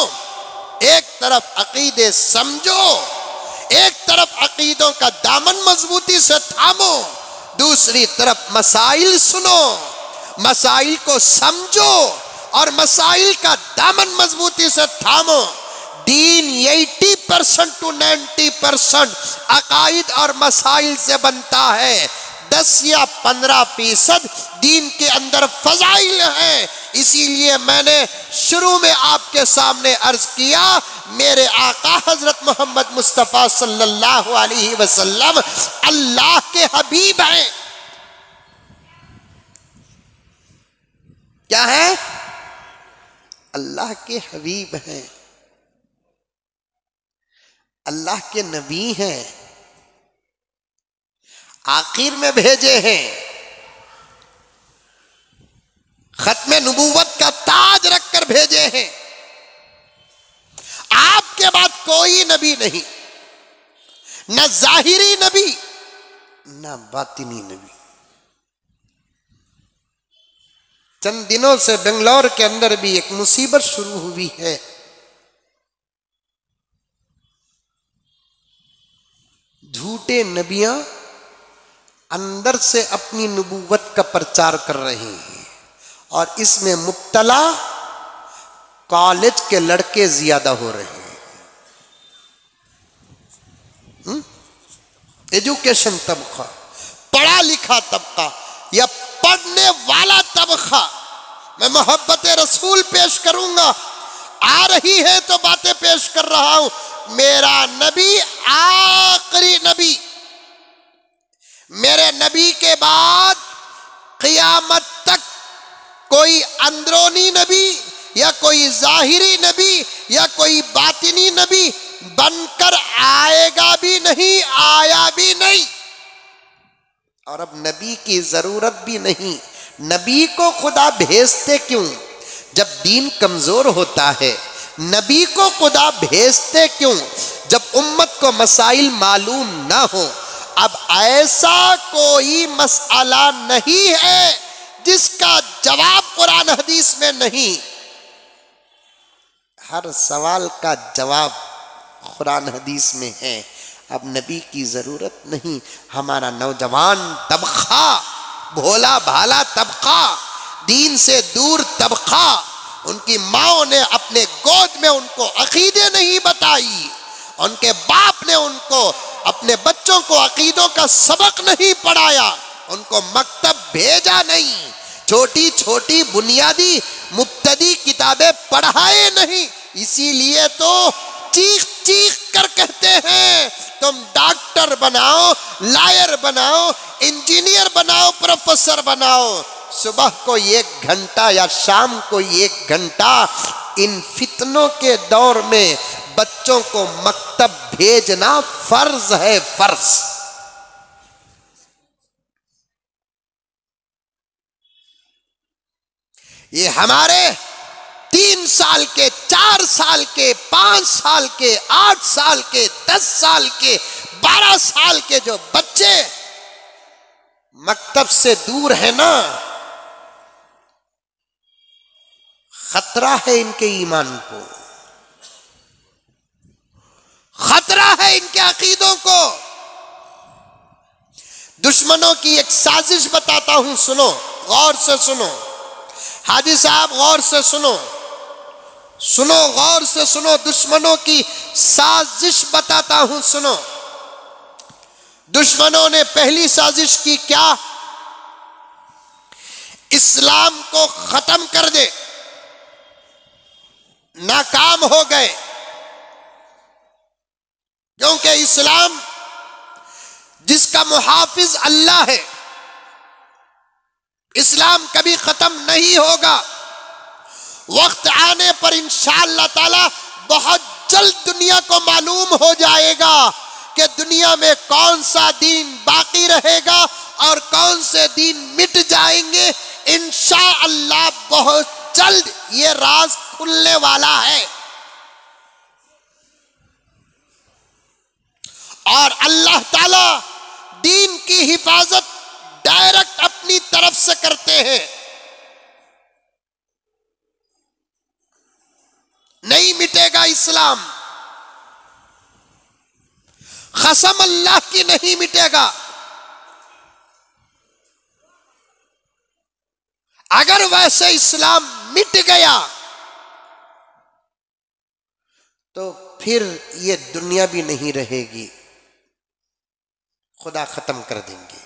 एक तरफ अकीदे समझो, एक तरफ अकीदों का दामन मजबूती से थामो, दूसरी तरफ मसाइल सुनो, मसाइल को समझो और मसाइल का दामन मजबूती से थामो। दीन 80% to 90% अकाईद और मसाइल से बनता है, 10 या 15% दीन के अंदर फजाइल हैं। इसीलिए मैंने शुरू में आपके सामने अर्ज किया, मेरे आका हजरत मोहम्मद मुस्तफ़ा सल्लल्लाहु अलैहि वसल्लम अल्लाह के हबीब हैं। क्या है? अल्लाह के हबीब हैं, अल्लाह के नबी हैं, आखिर में भेजे हैं, खत्मे नबूवत का ताज रखकर भेजे हैं। आपके बाद कोई नबी नहीं, न जाहिरी नबी न बातिनी नबी। चंद दिनों से बेंगलोर के अंदर भी एक मुसीबत शुरू हुई है। झूठे नबियां अंदर से अपनी नबूवत का प्रचार कर रहे हैं और इसमें मुब्तला कॉलेज के लड़के ज्यादा हो रहे हैं। एजुकेशन तबका, पढ़ा लिखा तबका या पढ़ने वाला तबका। मैं मोहब्बत रसूल पेश करूंगा, आ रही है तो बातें पेश कर रहा हूं। मेरा नबी आखिरी नबी, मेरे नबी के बाद क़यामत तक कोई अंदरूनी नबी या कोई जाहिरी नबी या कोई बातिनी नबी बनकर आएगा भी नहीं, आया भी नहीं, और अब नबी की जरूरत भी नहीं। नबी को खुदा भेजते क्यों? जब दीन कमजोर होता है। नबी को खुदा भेजते क्यों? जब उम्मत को मसाइल मालूम ना हो। अब ऐसा कोई मसला नहीं है जिसका जवाब कुरान हदीस में नहीं। हर सवाल का जवाब कुरान हदीस में है। अब नबी की जरूरत नहीं। हमारा नौजवान तबका, भोला भाला तबका, दीन से दूर तबका, उनकी माओ ने अपने गोद में उनको अकीदे नहीं बताई, उनके बाप ने उनको अपने बच्चों को अकीदों का सबक नहीं पढ़ाया, उनको मकतब भेजा नहीं, छोटी छोटी बुनियादी मुब्तदी किताबें पढ़ाए नहीं। इसीलिए तो चीख चीख कर कहते हैं तुम डॉक्टर बनाओ, लॉयर बनाओ, इंजीनियर बनाओ, प्रोफेसर बनाओ। सुबह को 1 घंटा या शाम को 1 घंटा इन फितनों के दौर में बच्चों को मकतब भेजना फर्ज है, फर्ज। ये हमारे 3 साल के, 4 साल के, 5 साल के, 8 साल के, 10 साल के, 12 साल के जो बच्चे मकतब से दूर है ना, खतरा है इनके ईमान को, खतरा है इनके अकीदों को। दुश्मनों की एक साजिश बताता हूं, सुनो, गौर से सुनो। हाजी साहब गौर से सुनो, सुनो, गौर से सुनो। दुश्मनों की साजिश बताता हूं, सुनो। दुश्मनों ने पहली साजिश की क्या? इस्लाम को खत्म कर दे। नाकाम हो गए, क्योंकि इस्लाम जिसका मुहाफिज अल्लाह है, इस्लाम कभी खत्म नहीं होगा। वक्त आने पर इंशाअल्लाह ताला बहुत जल्द दुनिया को मालूम हो जाएगा कि दुनिया में कौन सा दीन बाकी रहेगा और कौन से दीन मिट जाएंगे। इंशाअल्लाह बहुत जल्द ये राज खुलने वाला है। और अल्लाह ताला दीन की हिफाजत डायरेक्ट अपनी तरफ से करते हैं। नहीं मिटेगा इस्लाम, कसम अल्लाह की नहीं मिटेगा। अगर वैसे इस्लाम मिट गया तो फिर ये दुनिया भी नहीं रहेगी, खुदा खत्म कर देंगे।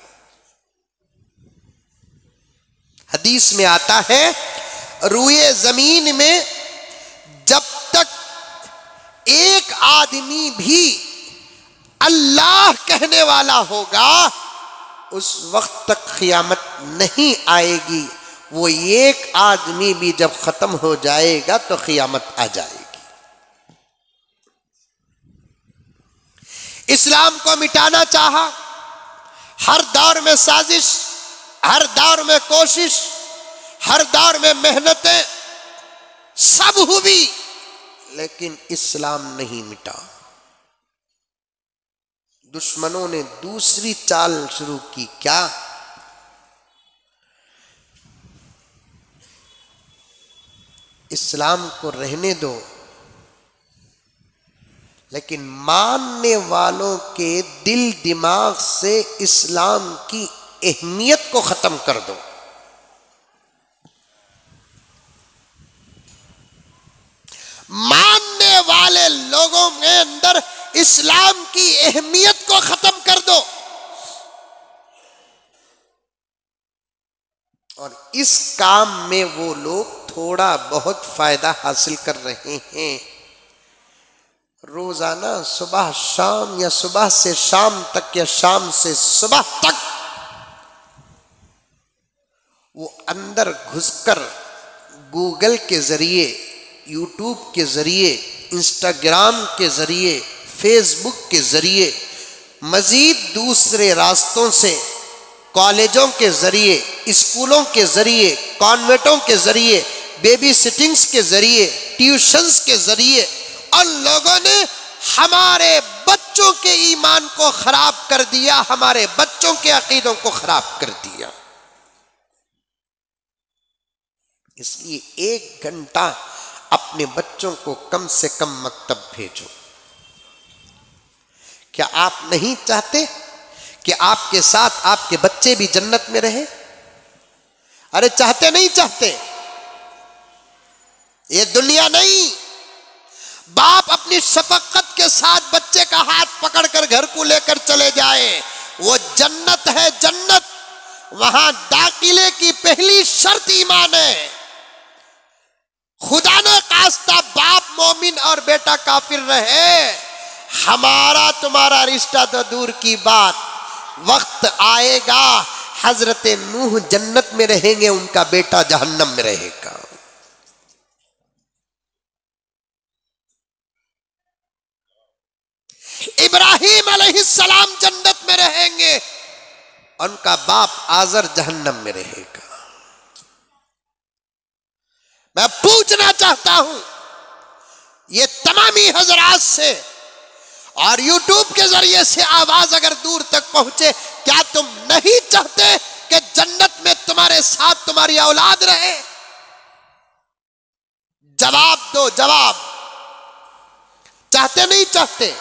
हदीस में आता है, रूए जमीन में जब तक एक आदमी भी अल्लाह कहने वाला होगा उस वक्त तक क़यामत नहीं आएगी। वो एक आदमी भी जब खत्म हो जाएगा तो क़यामत आ जाएगी। इस्लाम को मिटाना चाहा, हर दौर में साजिश, हर दौर में कोशिश, हर दौर में मेहनतें सब हुई, लेकिन इस्लाम नहीं मिटा। दुश्मनों ने दूसरी चाल शुरू की। क्या? इस्लाम को रहने दो, लेकिन मानने वालों के दिल दिमाग से इस्लाम की अहमियत को खत्म कर दो। मानने वाले लोगों के अंदर इस्लाम की अहमियत को खत्म कर दो। और इस काम में वो लोग थोड़ा बहुत फायदा हासिल कर रहे हैं। रोजाना सुबह शाम या सुबह से शाम तक या शाम से सुबह तक वो अंदर घुसकर गूगल के जरिए, यूट्यूब के जरिए, इंस्टाग्राम के जरिए, फेसबुक के जरिए, मजीद दूसरे रास्तों से, कॉलेजों के जरिए, स्कूलों के जरिए, कॉन्वेंटों के जरिए, बेबी सिटिंग्स के जरिए, ट्यूशंस के जरिए उन लोगों ने हमारे बच्चों के ईमान को खराब कर दिया, हमारे बच्चों के अकीदों को खराब कर दिया। इसलिए 1 घंटा अपने बच्चों को कम से कम मकतब भेजो। क्या आप नहीं चाहते कि आपके साथ आपके बच्चे भी जन्नत में रहे? अरे चाहते नहीं चाहते? ये दुनिया नहीं। बाप अपनी शफकत के साथ बच्चे का हाथ पकड़कर घर को लेकर चले जाए, वो जन्नत है, जन्नत। वहां दाखिले की पहली शर्त ईमान है। खुदा ने खास्ता बाप मोमिन और बेटा काफिर रहे, हमारा तुम्हारा रिश्ता तो दूर की बात। वक्त आएगा हजरत नूह जन्नत में रहेंगे, उनका बेटा जहन्नम में रहेगा। इब्राहिम अलैहिस्सलाम जन्नत में रहेंगे, उनका बाप आजर जहन्नम में रहेगा। मैं पूछना चाहता हूं ये तमामी हजरात से और यूट्यूब के जरिए से आवाज अगर दूर तक पहुंचे, क्या तुम नहीं चाहते कि जन्नत में तुम्हारे साथ तुम्हारी औलाद रहे? जवाब दो, जवाब। चाहते नहीं चाहते?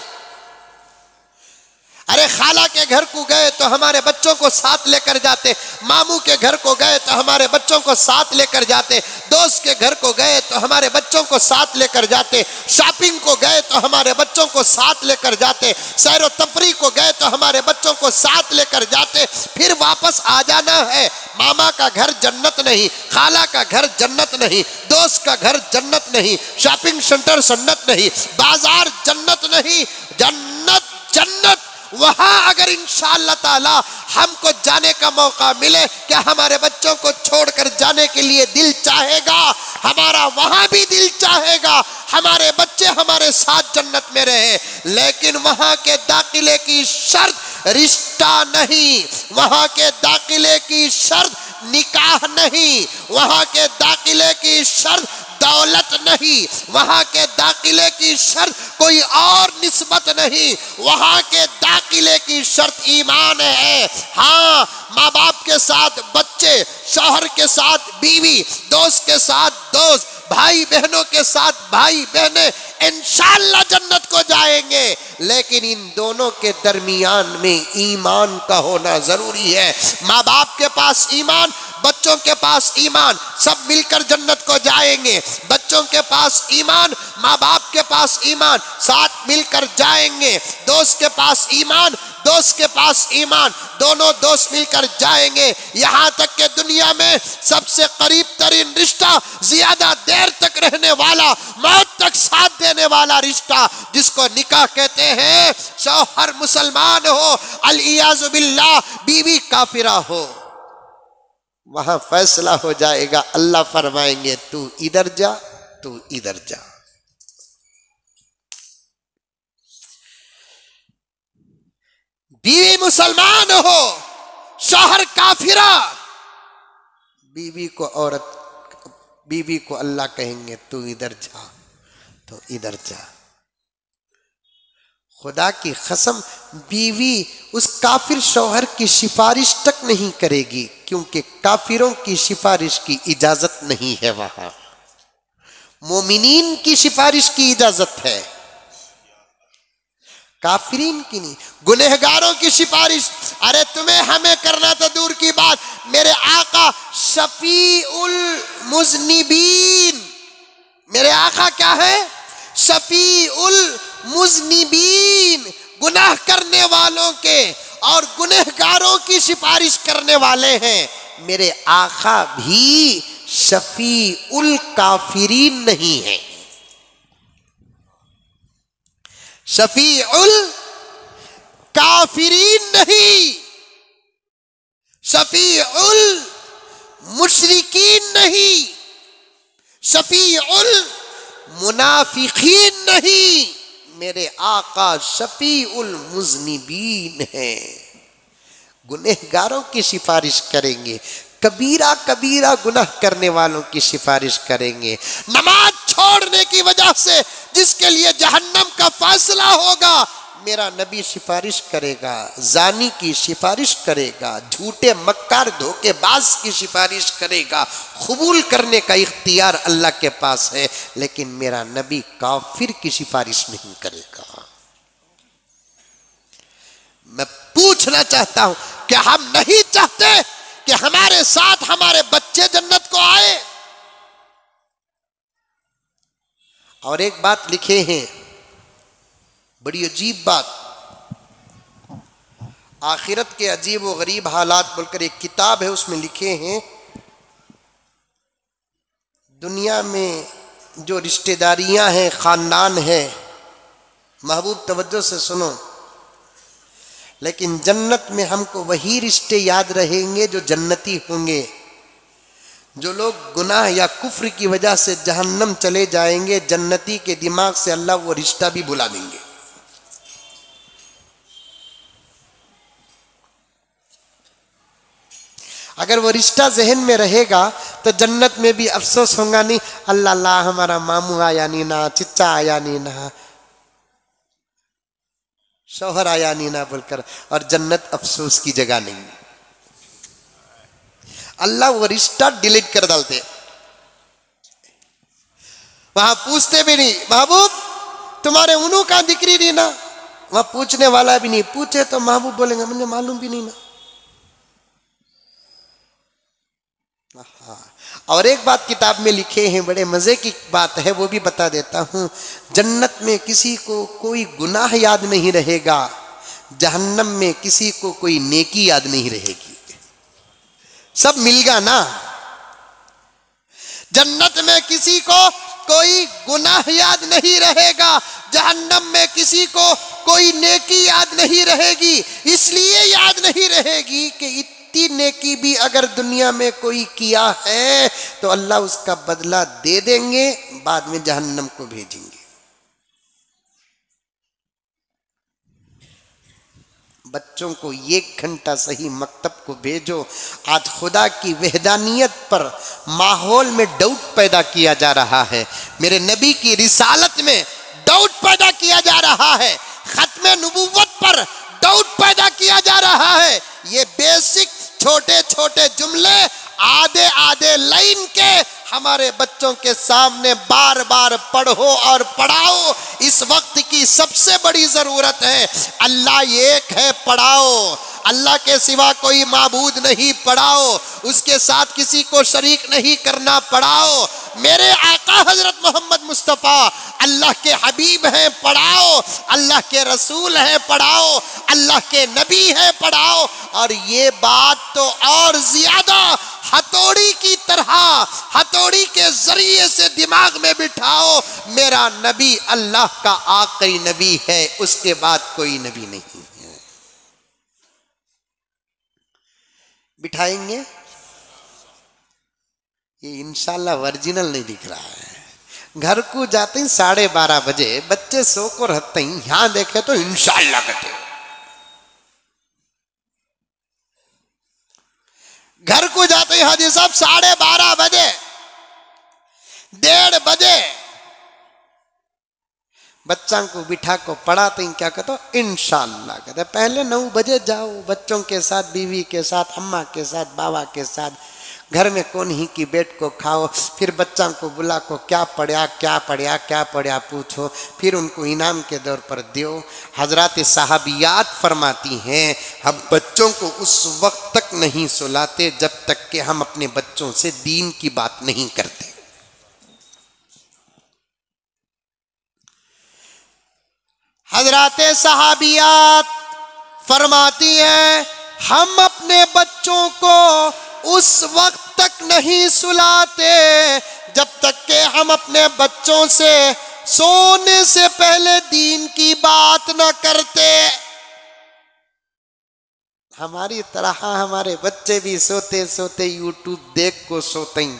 अरे खाला के घर को गए तो हमारे बच्चों को साथ लेकर जाते, मामू के घर को गए तो हमारे बच्चों को साथ लेकर जाते, दोस्त के घर को गए तो हमारे बच्चों को साथ लेकर जाते, शॉपिंग को गए तो हमारे बच्चों को साथ लेकर जाते, सैर व तफरी को गए तो हमारे बच्चों को साथ लेकर जाते। फिर वापस आ जाना है। मामा का घर जन्नत नहीं, खाला का घर जन्नत नहीं, दोस्त का घर जन्नत नहीं, शॉपिंग सेंटर जन्नत नहीं, बाजार जन्नत नहीं, जन्नत जन्नत। वहां अगर इंशाअल्लाह ताला हमको जाने का मौका मिले, क्या हमारे बच्चों को छोड़कर जाने के लिए दिल चाहेगा? हमारा वहां भी दिल चाहेगा हमारे बच्चे हमारे साथ जन्नत में रहे, लेकिन वहां के दाखिले की शर्त रिश्ता नहीं, वहां के दाखिले की शर्त निकाह नहीं, वहां के दाखिले की शर्त दौलत नहीं, वहां के दाखिले की शर्त कोई और निस्बत नहीं, वहां के दाखिले की शर्त ईमान है। हाँ, माँ बाप के साथ बच्चे, शौहर के साथ बीवी, दोस्त के साथ दोस्त, भाई बहनों के साथ भाई बहने इंशाअल्लाह जन्नत को जाएंगे, लेकिन इन दोनों के दरमियान में ईमान का होना जरूरी है। माँ बाप के पास ईमान, बच्चों के पास ईमान, सब मिलकर जन्नत को जाएंगे। बच्चों के पास ईमान, माँ बाप के पास ईमान, साथ मिलकर जाएंगे। दोस्त के पास ईमान, दोस्त के पास ईमान, दोनों दोस्त मिलकर जाएंगे। यहां तक कि दुनिया में सबसे करीब तरीन रिश्ता, ज्यादा देर तक रहने वाला, मौत तक साथ देने वाला रिश्ता, जिसको निकाह कहते हैं, शौहर मुसलमान हो, अल-इयाज़ु बिल्लाह बीवी काफिरा हो, वहां फैसला हो जाएगा। अल्लाह फरमाएंगे तू इधर जा, तू इधर जा। बीवी मुसलमान हो, शौहर काफिरा, बीवी को अल्लाह कहेंगे तू इधर जा, तो इधर जा। खुदा की कसम, बीवी उस काफिर शौहर की सिफारिश तक नहीं करेगी, क्योंकि काफिरों की सिफारिश की इजाजत नहीं है वहां। मोमिनीन की सिफारिश की इजाजत है, काफिरीन की नहीं। गुनहगारों की सिफारिश, अरे तुम्हें हमें करना तो दूर की बात, मेरे आका शफीउल मुज़निबीन, मेरे आका क्या है? शफीउल मुज़निबीन, गुनाह करने वालों के और गुनहगारों की सिफारिश करने वाले हैं। मेरे आका भी शफीउल काफिरीन नहीं है, शफीउल काफिरीन नहीं, शफीउल मुशरिकीन नहीं, शफीउल मुनाफिकीन नहीं। मेरे आका शफीउल मुज़निबीन है, गुनहगारों की सिफारिश करेंगे, कबीरा कबीरा गुनाह करने वालों की सिफारिश करेंगे। नमाज छोड़ने की वजह से जिसके लिए जहन्नम का फैसला होगा, मेरा नबी सिफारिश करेगा, जानी की सिफारिश करेगा, झूठे मक्कार धोखेबाज की सिफारिश करेगा। कबूल करने का इख्तियार अल्लाह के पास है, लेकिन मेरा नबी काफिर की सिफारिश नहीं करेगा। मैं पूछना चाहता हूं, क्या हम नहीं चाहते कि हमारे साथ हमारे बच्चे जन्नत को आए? और एक बात लिखे हैं, बड़ी अजीब बात, आखिरत के अजीब व गरीब हालात बोलकर एक किताब है, उसमें लिखे हैं, दुनिया में जो रिश्तेदारियां हैं, खानदान है, महबूब तवज्जो से सुनो, लेकिन जन्नत में हमको वही रिश्ते याद रहेंगे जो जन्नती होंगे। जो लोग गुनाह या कुफ्र की वजह से जहन्नम चले जाएंगे, जन्नती के दिमाग से अल्लाह वो रिश्ता भी भुला देंगे। अगर वो रिश्ता जहन में रहेगा तो जन्नत में भी अफसोस होगा नहीं, अल्लाह अल्लाह हमारा मामू आया नहीं ना, चिच्चा आया नहीं ना, शौहर आया नहीं ना बोलकर, और जन्नत अफसोस की जगह नहीं। अल्लाह वो रिश्ता डिलीट कर डालते। वहां पूछते भी नहीं, महबूब तुम्हारे उन्हों का दिक्री नहीं ना, वहां पूछने वाला भी नहीं, पूछे तो महबूब बोलेंगे मुझे मालूम भी नहीं ना। हाँ। और एक बात किताब में लिखे हैं, बड़े मजे की बात है, वो भी बता देता हूं। जन्नत में किसी को कोई गुनाह याद नहीं रहेगा, जहन्नम में किसी को कोई नेकी याद नहीं रहेगी। सब मिलगा ना। जन्नत में किसी को कोई गुनाह याद नहीं रहेगा, जहन्नम में किसी को कोई नेकी याद नहीं रहेगी। इसलिए याद नहीं रहेगी कि इतनी नेकी भी अगर दुनिया में कोई किया है तो अल्लाह उसका बदला दे देंगे, बाद में जहन्नम को भेजेंगे। बच्चों को 1 घंटा सही मकतब को भेजो। आज खुदा की वहदानियत पर माहौल में डाउट पैदा किया जा रहा है, मेरे नबी की रिसालत में डाउट पैदा किया जा रहा है, खत्मे नबूवत पर डाउट पैदा किया जा रहा है। ये बेसिक छोटे छोटे जुमले आधे आधे लाइन के हमारे बच्चों के सामने बार बार पढ़ो और पढ़ाओ। इस वक्त की सबसे बड़ी जरूरत है, अल्लाह एक है पढ़ाओ, अल्लाह के सिवा कोई माबूद नहीं पढ़ाओ, उसके साथ किसी को शरीक नहीं करना पढ़ाओ। मेरे आका हजरत मोहम्मद मुस्तफ़ा अल्लाह के हबीब हैं पढ़ाओ, अल्लाह के रसूल हैं पढ़ाओ, अल्लाह के नबी हैं पढ़ाओ। और ये बात तो और ज्यादा हथौड़ी की तरह, हथौड़ी के जरिए से दिमाग में बिठाओ, मेरा नबी अल्लाह का आखिरी नबी है, उसके बाद कोई नबी नहीं है। बिठाएंगे? ये इंशाल्लाह ओरिजिनल नहीं दिख रहा है। घर को जाते ही 12:30 बजे बच्चे सो को रहते ही यहां देखे तो इंशाल्लाह कहते। घर को जाते ही हाजी साहब 12:30 बजे 1:30 बजे बच्चा को बिठा को पढ़ाते ही क्या कहते हो इंशाल्लाह कहते। पहले 9 बजे जाओ बच्चों के साथ, बीवी के साथ, अम्मा के साथ, बाबा के साथ, घर में कौन ही की बेट को खाओ, फिर बच्चा को बुला को क्या पढ़ा क्या पढ़ा क्या पढ़ा पूछो, फिर उनको इनाम के दौर पर दो। हजरात साहबियात फरमाती हैं हम बच्चों को उस वक्त तक नहीं सुलाते जब तक कि हम अपने बच्चों से दीन की बात नहीं करते। हजरात साहबियात फरमाती हैं हम अपने बच्चों को उस वक्त तक नहीं सुलाते जब तक कि हम अपने बच्चों से सोने से पहले दीन की बात न करते। हमारी तरह हमारे बच्चे भी सोते सोते यूट्यूब देख को सोते ही,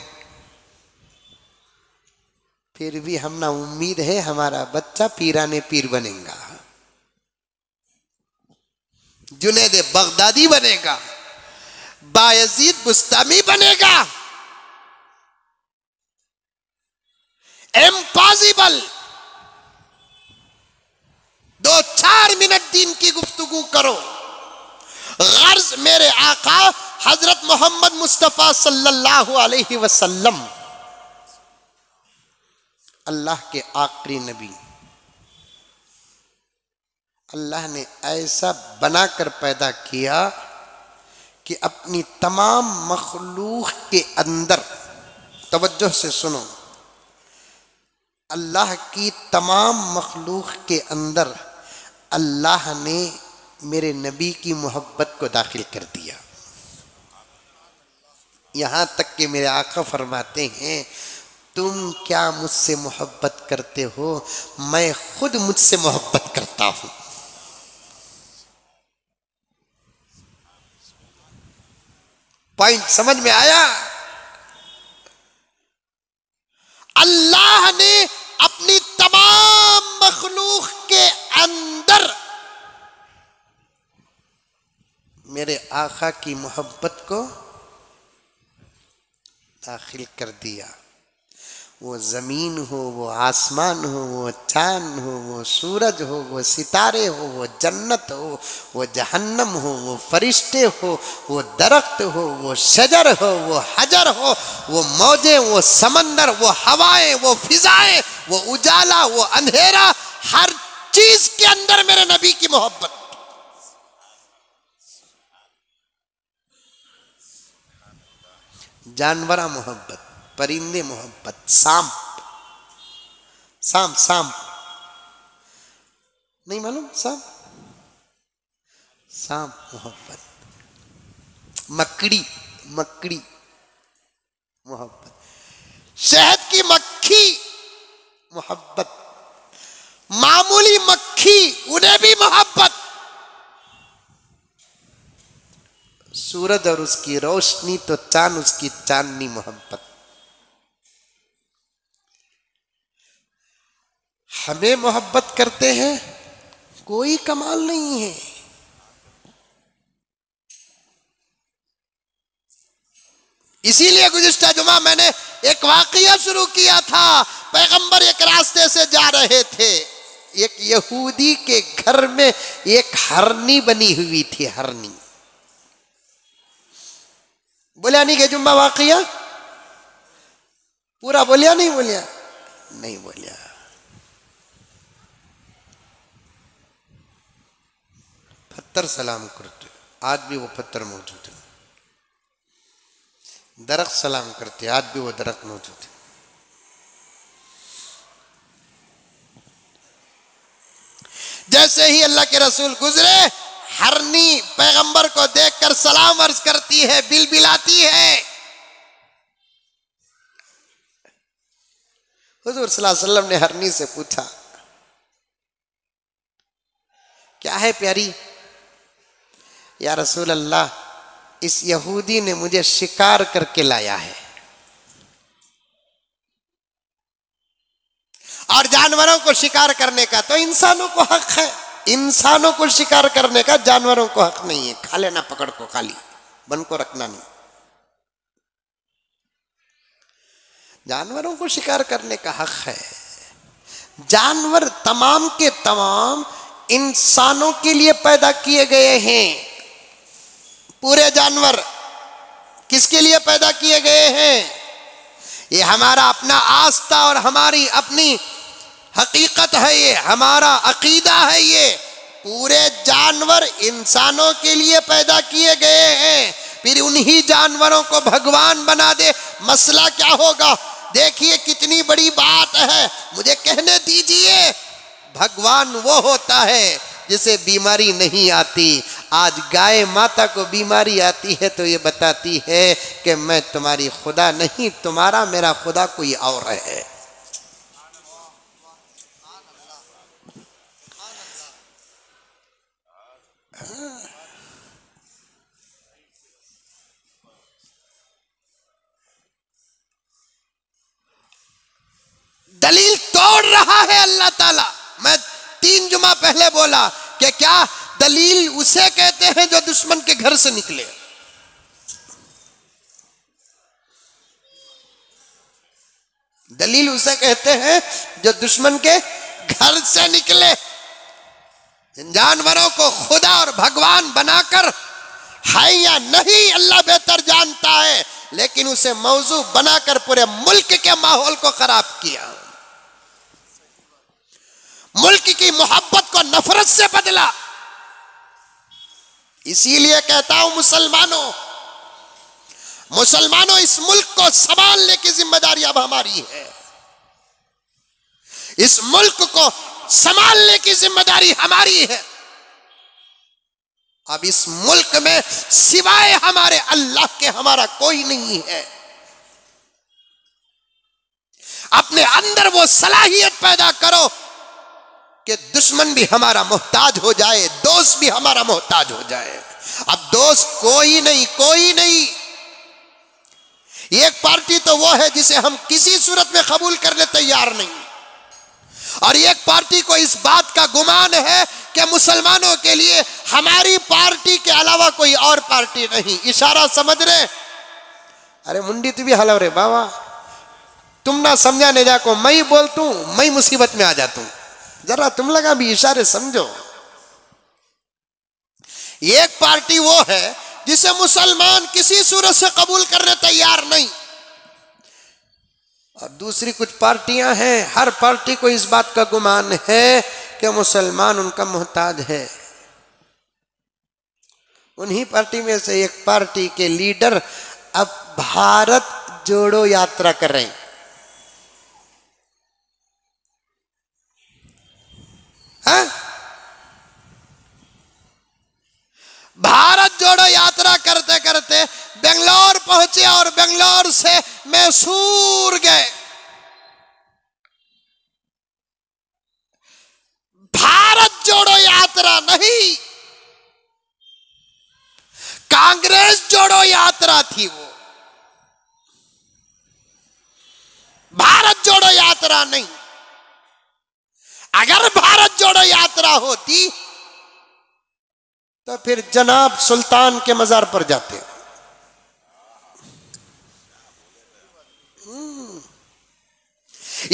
फिर भी हम ना उम्मीद है हमारा बच्चा पीराने पीर बनेगा, जुनैद बगदादी बनेगा, बायजीद बुस्तामी बनेगा। इम्पॉसिबल। 2-4 मिनट दीन की गुफ्तगू करो। गर्ज मेरे आका हजरत मोहम्मद मुस्तफ़ा सल्लल्लाहु अलैहि वसल्लम अल्लाह के आखिरी नबी, अल्लाह ने ऐसा बनाकर पैदा किया कि अपनी तमाम मखलूक के अंदर, तवज्जो से सुनो, अल्लाह की तमाम मखलूक के अंदर अल्लाह ने मेरे नबी की मोहब्बत को दाखिल कर दिया। यहाँ तक कि मेरे आका फरमाते हैं तुम क्या मुझसे मोहब्बत करते हो, मैं खुद मुझसे मोहब्बत करता हूं। पॉइंट समझ में आया? अल्लाह ने अपनी तमाम मखलूक के अंदर मेरे आका की मोहब्बत को दाखिल कर दिया। वो जमीन हो, वो आसमान हो, वो चांद हो, वो सूरज हो, वो सितारे हो, वो जन्नत हो, वो जहन्नम हो, वो फरिश्ते हो, वो दरख्त हो, वो शजर हो, वो हजर हो, वो मौजें, वो समंदर, वो हवाएं, वो फिजाएं, वो उजाला, वो अंधेरा, हर चीज के अंदर मेरे नबी की मोहब्बत। जानवरा मोहब्बत, परिंदे मोहब्बत, सांप सांप सांप नहीं मालूम, सांप सांप मोहब्बत, मकड़ी मकड़ी मोहब्बत, शहद की मक्खी मोहब्बत, मामूली मक्खी उन्हें भी मोहब्बत, सूरज और उसकी रोशनी तो चांद उसकी चांदनी मोहब्बत। हमें मोहब्बत करते हैं, कोई कमाल नहीं है। इसीलिए गुज़िश्ता जुमा मैंने एक वाक़या शुरू किया था। पैगंबर एक रास्ते से जा रहे थे, एक यहूदी के घर में एक हरनी बनी हुई थी। हरनी बोलिया नहीं कि जुम्मा वाक़या पूरा बोलिया नहीं बोलिया नहीं बोलिया। पत्थर सलाम करते, आज भी वो पत्थर मौजूद है। दरख्त सलाम करते, आज भी वो दरख्त मौजूद है। जैसे ही अल्लाह के रसूल गुजरे, हरनी पैगंबर को देखकर सलाम अर्ज करती है, बिलबिलाती है। हुजूर सल्लल्लाहु अलैहि वसल्लम ने हरनी से पूछा, क्या है प्यारी? या रसूल अल्लाह, इस यहूदी ने मुझे शिकार करके लाया है और जानवरों को शिकार करने का तो इंसानों को हक है। इंसानों को शिकार करने का जानवरों को हक नहीं है। खा लेना पकड़ को, खाली बन को रखना नहीं। जानवरों को शिकार करने का हक है। जानवर तमाम के तमाम इंसानों के लिए पैदा किए गए हैं। पूरे जानवर किसके लिए पैदा किए गए हैं? ये हमारा अपना आस्था और हमारी अपनी हकीकत है, ये हमारा अकीदा है। ये पूरे जानवर इंसानों के लिए पैदा किए गए हैं। फिर उन्हीं जानवरों को भगवान बना दे, मसला क्या होगा? देखिए कितनी बड़ी बात है। मुझे कहने दीजिए, भगवान वो होता है जिसे बीमारी नहीं आती। आज गाय माता को बीमारी आती है तो ये बताती है कि मैं तुम्हारी खुदा नहीं, तुम्हारा मेरा खुदा कोई और है। दलील तोड़ रहा है अल्लाह ताला। मैं 3 जुमा पहले बोला कि क्या दलील उसे कहते हैं जो दुश्मन के घर से निकले। दलील उसे कहते हैं जो दुश्मन के घर से निकले। जानवरों को खुदा और भगवान बनाकर है या नहीं अल्लाह बेहतर जानता है, लेकिन उसे मौजू बनाकर पूरे मुल्क के माहौल को खराब किया। मुल्क की मोहब्बत को नफरत से बदला। इसीलिए कहता हूं मुसलमानों, इस मुल्क को संभालने की जिम्मेदारी अब हमारी है। इस मुल्क को संभालने की जिम्मेदारी हमारी है। अब इस मुल्क में सिवाय हमारे अल्लाह के हमारा कोई नहीं है। अपने अंदर वो सलाहियत पैदा करो कि दुश्मन भी हमारा मोहताज हो जाए, दोस्त भी हमारा मोहताज हो जाए। अब दोस्त कोई नहीं। एक पार्टी तो वो है जिसे हम किसी सूरत में कबूल करने तैयार नहीं, और एक पार्टी को इस बात का गुमान है कि मुसलमानों के लिए हमारी पार्टी के अलावा कोई और पार्टी नहीं। इशारा समझ रहे? अरे मुंडी तू भी हलव रे बाबा, तुम ना समझाने जाको मैं ही बोलतू, मैं ही मुसीबत में आ जातू। जरा तुम लगा भी इशारे समझो। एक पार्टी वो है जिसे मुसलमान किसी सूरत से कबूल करने तैयार नहीं, और दूसरी कुछ पार्टियां हैं, हर पार्टी को इस बात का गुमान है कि मुसलमान उनका मोहताज है। उन्हीं पार्टी में से एक पार्टी के लीडर अब भारत जोड़ो यात्रा कर रहे हैं। हाँ? भारत जोड़ो यात्रा करते करते बेंगलोर पहुंचे और बेंगलोर से मैसूर गए। भारत जोड़ो यात्रा नहीं, कांग्रेस जोड़ो यात्रा थी वो, भारत जोड़ो यात्रा नहीं। अगर भारत जोड़ो यात्रा होती तो फिर जनाब सुल्तान के मजार पर जाते।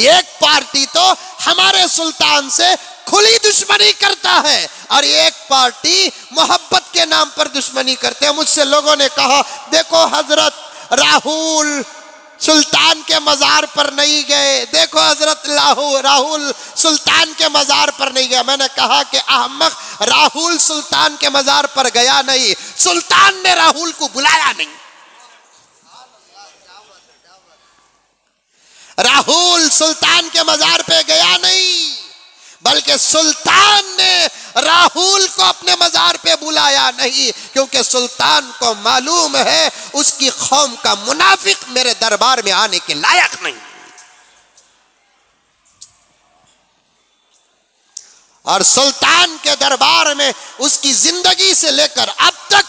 एक पार्टी तो हमारे सुल्तान से खुली दुश्मनी करता है और एक पार्टी मोहब्बत के नाम पर दुश्मनी करते हैं। मुझसे लोगों ने कहा देखो हजरत राहुल सुल्तान के मजार पर नहीं गए, देखो हजरत राहुल सुल्तान के मजार पर नहीं गया। मैंने कहा कि अहमक, राहुल सुल्तान के मजार पर गया नहीं, सुल्तान ने राहुल को बुलाया नहीं। राहुल सुल्तान के मजार पे गया नहीं, बल्कि सुल्तान ने राहुल को अपने मजार पे बुलाया नहीं, क्योंकि सुल्तान को मालूम है उसकी कौम का मुनाफिक मेरे दरबार में आने के लायक नहीं। और सुल्तान के दरबार में उसकी जिंदगी से लेकर अब तक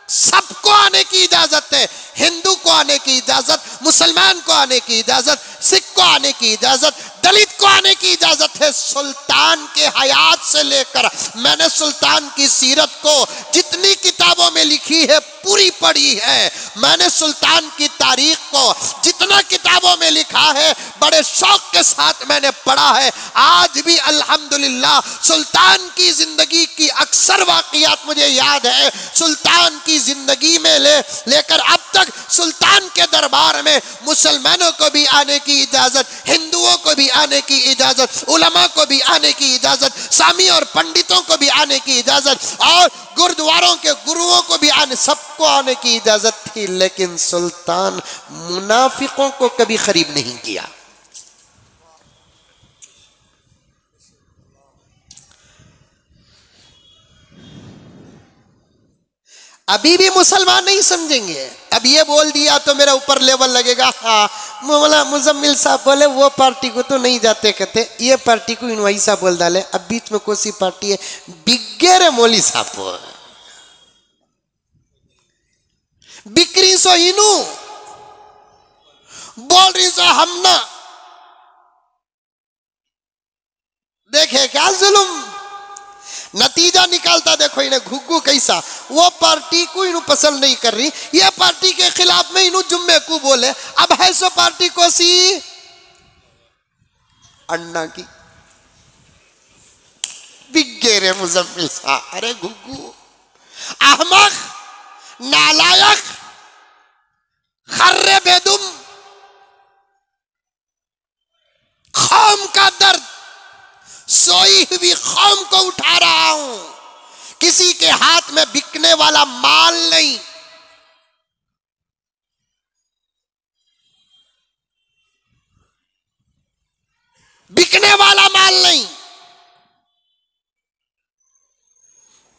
सबको आने की इजाजत है। हिंदू को आने की इजाजत, मुसलमान को आने की इजाजत, सिख को आने की इजाजत, दलित को आने की इजाजत है। सुल्तान के हयात से लेकर मैंने सुल्तान की सीरत को जितनी किताबों में लिखी है पूरी पढ़ी है। मैंने सुल्तान की तारीख को जितना किताबों में लिखा है बड़े शौक के साथ मैंने पढ़ा है। आज भी अल्हम्दुलिल्लाह सुल्तान की जिंदगी की अक्सर वाक़ियात मुझे याद है। सुल्तान की जिंदगी में लेकर अब तक सुल्तान के दरबार में मुसलमानों को भी आने की इजाजत, हिंदुओं को भी आने की इजाजत, उलमा को भी आने की इजाजत, सामी और पंडितों को भी आने की इजाजत, और गुरुद्वारों के गुरुओं को भी आने, सबको आने की इजाजत थी। लेकिन सुल्तान मुनाफिकों को कभी करीब नहीं किया। अभी भी मुसलमान नहीं समझेंगे। अब ये बोल दिया तो मेरा ऊपर लेवल लगेगा। हाँ, मौला मुजम्मिल साहब बोले वो पार्टी को तो नहीं जाते कहते, ये पार्टी को इनवाई साहब बोल डाले। अब बीच में कौन सी पार्टी है? बिग्गेर मौली साहब बिक्री सो इनू बोल रही सो हमना। देखे क्या जुल्म, नतीजा निकालता देखो इन्हें घुग्गू कैसा। वो पार्टी को इन्हें पसंद नहीं कर रही, ये पार्टी के खिलाफ में इन्हें जुम्मे को बोले। अब है सो पार्टी को सी अन्ना की बिग्गेरे मुजम्मिल साहब। अरे घुग्गू, अहमक, नालायक, खर्रे बेदुम, कौम का दर्द सोई हुई कौम को उठा रहा हूं। किसी के हाथ में बिकने वाला माल नहीं। बिकने वाला माल नहीं,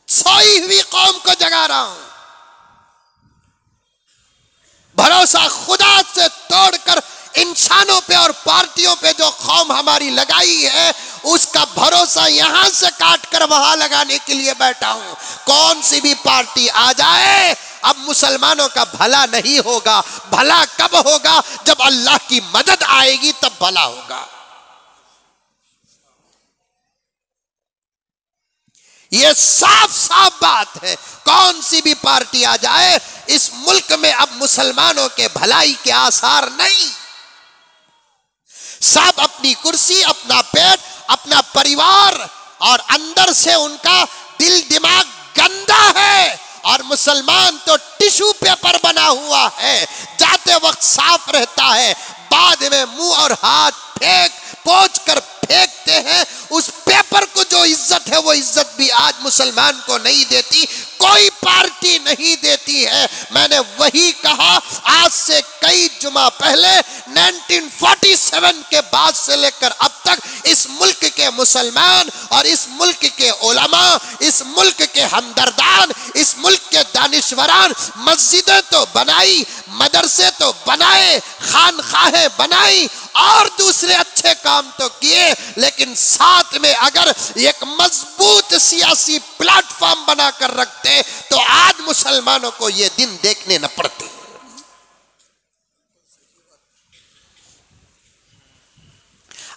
सोई हुई कौम को जगा रहा हूं। भरोसा खुदा से तोड़कर इंसानों पे और पार्टियों पे जो कौम हमारी लगाई है, उसका भरोसा यहां से काट कर वहां लगाने के लिए बैठा हूं। कौन सी भी पार्टी आ जाए, अब मुसलमानों का भला नहीं होगा। भला कब होगा? जब अल्लाह की मदद आएगी तब भला होगा। यह साफ साफ बात है। कौन सी भी पार्टी आ जाए, इस मुल्क में अब मुसलमानों के भलाई के आसार नहीं। सब अपनी कुर्सी, अपना पेट, अपना परिवार, और अंदर से उनका दिल दिमाग गंदा है। और मुसलमान तो टिश्यू पेपर बना हुआ है, जाते वक्त साफ रहता है, बाद में मुंह और हाथ पोंछ कर फेंकते हैं। उस पेपर को जो इज्जत है वो इज्जत भी आज मुसलमान को नहीं देती, कोई पार्टी नहीं देती है। मैंने वही कहा आज से कई जुमा पहले, 1947 के बाद से लेकर अब तक इस मुल्क के मुसलमान और इस मुल्क के उलमा, इस मुल्क के हमदर्दान, इस मुल्क के दानिशवरान मस्जिदें तो बनाई, मदरसे तो बनाए, खानखाहें बनाई और दूसरे अच्छे काम तो किए, लेकिन साथ में अगर एक मजबूत सियासी प्लेटफॉर्म बनाकर रखते तो आज मुसलमानों को ये दिन देखने न पड़ते।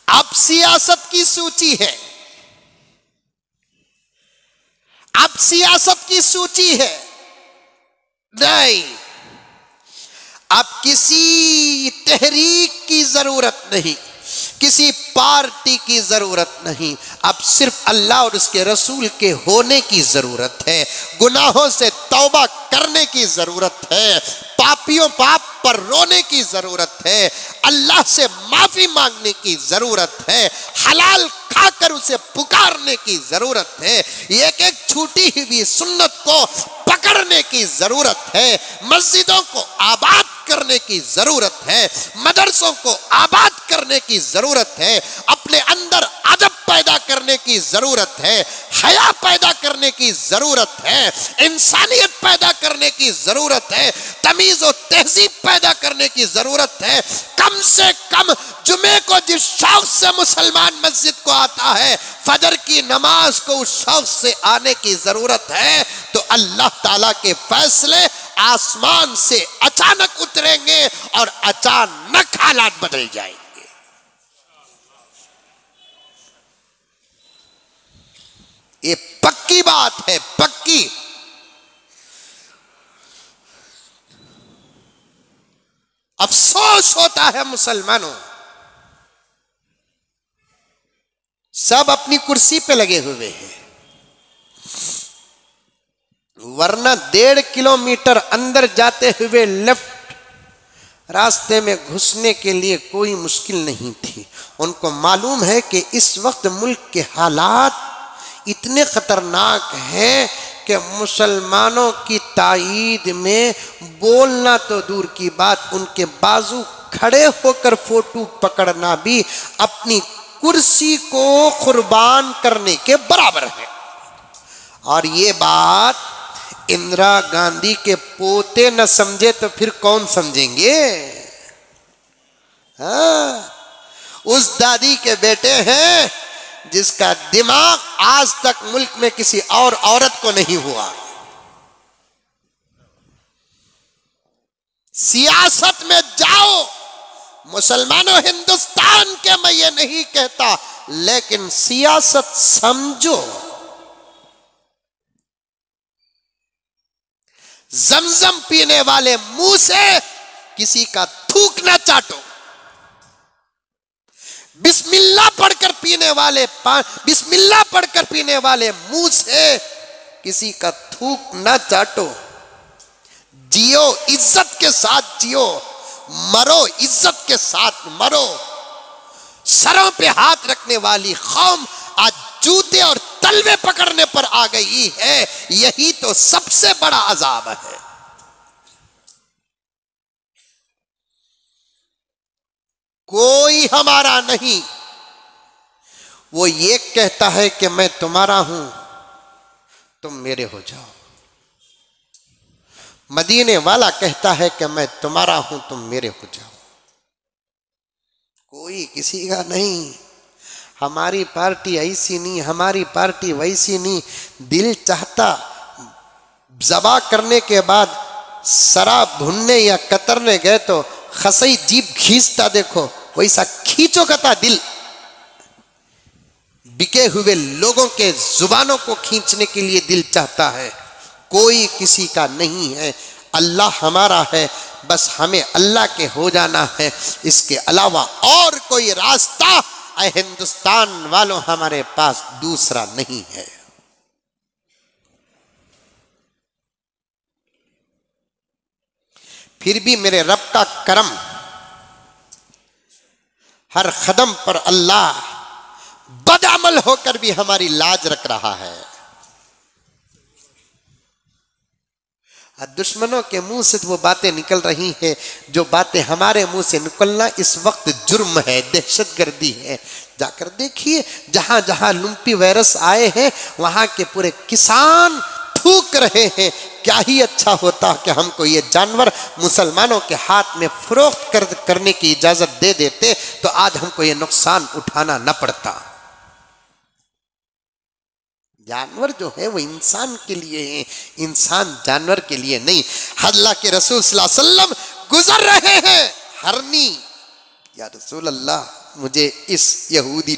अब सियासत की सूची है, अब सियासत की सूची है। नहीं, अब किसी तहरीक की जरूरत नहीं, किसी पार्टी की जरूरत नहीं, अब सिर्फ अल्लाह और उसके रसूल के होने की जरूरत है। गुनाहों से तौबा करने की जरूरत है, पापियों पाप पर रोने की जरूरत है, अल्लाह से माफी मांगने की जरूरत है, हलाल खाकर उसे पुकारने की जरूरत है, एक एक छूटी हुई सुन्नत को पकड़ने की जरूरत है, मस्जिदों को आबाद करने की जरूरत है, मदरसों को आबाद करने की जरूरत है, अपने अंदर अदब पैदा करने की जरूरत है, हया पैदा करने की जरूरत है, इंसानियत पैदा करने की जरूरत है, तमीज और तहजीब पैदा करने की जरूरत है। कम से कम जुमे को जिस शौक से मुसलमान मस्जिद को आता है, फजर की नमाज को उस शौक से आने की जरूरत है। तो अल्लाह ताला के फैसले आसमान से अचानक उतरेंगे और अचानक हालात बदल जाएंगे। ये पक्की बात है, पक्की। अफसोस होता है मुसलमानों, सब अपनी कुर्सी पे लगे हुए हैं, वरना 1.5 किलोमीटर अंदर जाते हुए लेफ्ट रास्ते में घुसने के लिए कोई मुश्किल नहीं थी। उनको मालूम है कि इस वक्त मुल्क के हालात इतने खतरनाक हैं कि मुसलमानों की ताईद में बोलना तो दूर की बात, उनके बाजू खड़े होकर फोटो पकड़ना भी अपनी कुर्सी को कुर्बान करने के बराबर है। और ये बात इंदिरा गांधी के पोते न समझे तो फिर कौन समझेंगे? हाँ, उस दादी के बेटे हैं जिसका दिमाग आज तक मुल्क में किसी और औरत को नहीं हुआ। सियासत में जाओ मुसलमानों, हिंदुस्तान के, मैं ये नहीं कहता, लेकिन सियासत समझो। जमजम पीने वाले मुंह से किसी का थूक ना चाटो, बिस्मिल्लाह पढ़कर पीने वाले मुंह से किसी का थूक ना चाटो। जियो, इज्जत के साथ जियो, मरो इज्जत के साथ मरो। सरों पे हाथ रखने वाली कौम आज जूते और तलवे पकड़ने पर आ गई है। यही तो सबसे बड़ा अजाब है। कोई हमारा नहीं, वो ये कहता है कि मैं तुम्हारा हूं, तुम मेरे हो जाओ। मदीने वाला कहता है कि मैं तुम्हारा हूं, तुम मेरे हो जाओ। कोई किसी का नहीं। हमारी पार्टी ऐसी नहीं, हमारी पार्टी वैसी नहीं। दिल चाहता ज़बा करने के बाद शराब भुनने या कतरने गए तो खसई जीभ खींचता, देखो वैसा खींचो कता दिल। बिके हुए लोगों के जुबानों को खींचने के लिए दिल चाहता है। कोई किसी का नहीं है। अल्लाह हमारा है, बस हमें अल्लाह के हो जाना है, इसके अलावा और कोई रास्ता हिंदुस्तान वालों हमारे पास दूसरा नहीं है। फिर भी मेरे रब का करम, हर कदम पर अल्लाह बदअमल होकर भी हमारी लाज रख रहा है। दुश्मनों के मुंह से वो बातें निकल रही हैं, जो बातें हमारे मुंह से निकलना इस वक्त जुर्म है, दहशतगर्दी है। जाकर देखिए, जहां जहां लुम्पी वायरस आए हैं वहां के पूरे किसान थूक रहे हैं। क्या ही अच्छा होता कि हमको ये जानवर मुसलमानों के हाथ में फरोख्त करने की इजाजत दे देते, तो आज हमको ये नुकसान उठाना न पड़ता। जानवर जो है वो इंसान के लिए है, इंसान जानवर के लिए नहीं। अल्लाह के रसूल सल्लल्लाहु अलैहि वसल्लम गुजर रहे हैं, हरनी, या रसूल अल्लाह मुझे इस यहूदी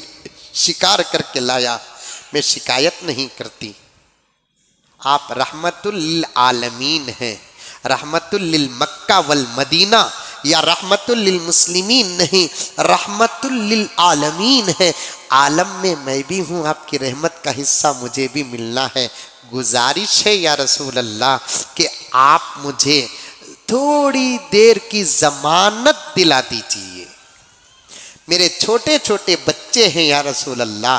शिकार करके लाया, मैं शिकायत नहीं करती। आप रहमतुल लिल आलमीन हैं, रहमतुल लिल मक्का वल मदीना, या रहमतुल लिल मुस्लिमीन नहीं, रहमतुल लिल आलमीन है। आलम में मैं भी हूँ, आपकी रहमत का हिस्सा मुझे भी मिलना है। गुजारिश है या रसूल अल्लाह कि आप मुझे थोड़ी देर की जमानत दिला दीजिए। मेरे छोटे छोटे बच्चे हैं या रसूल अल्लाह,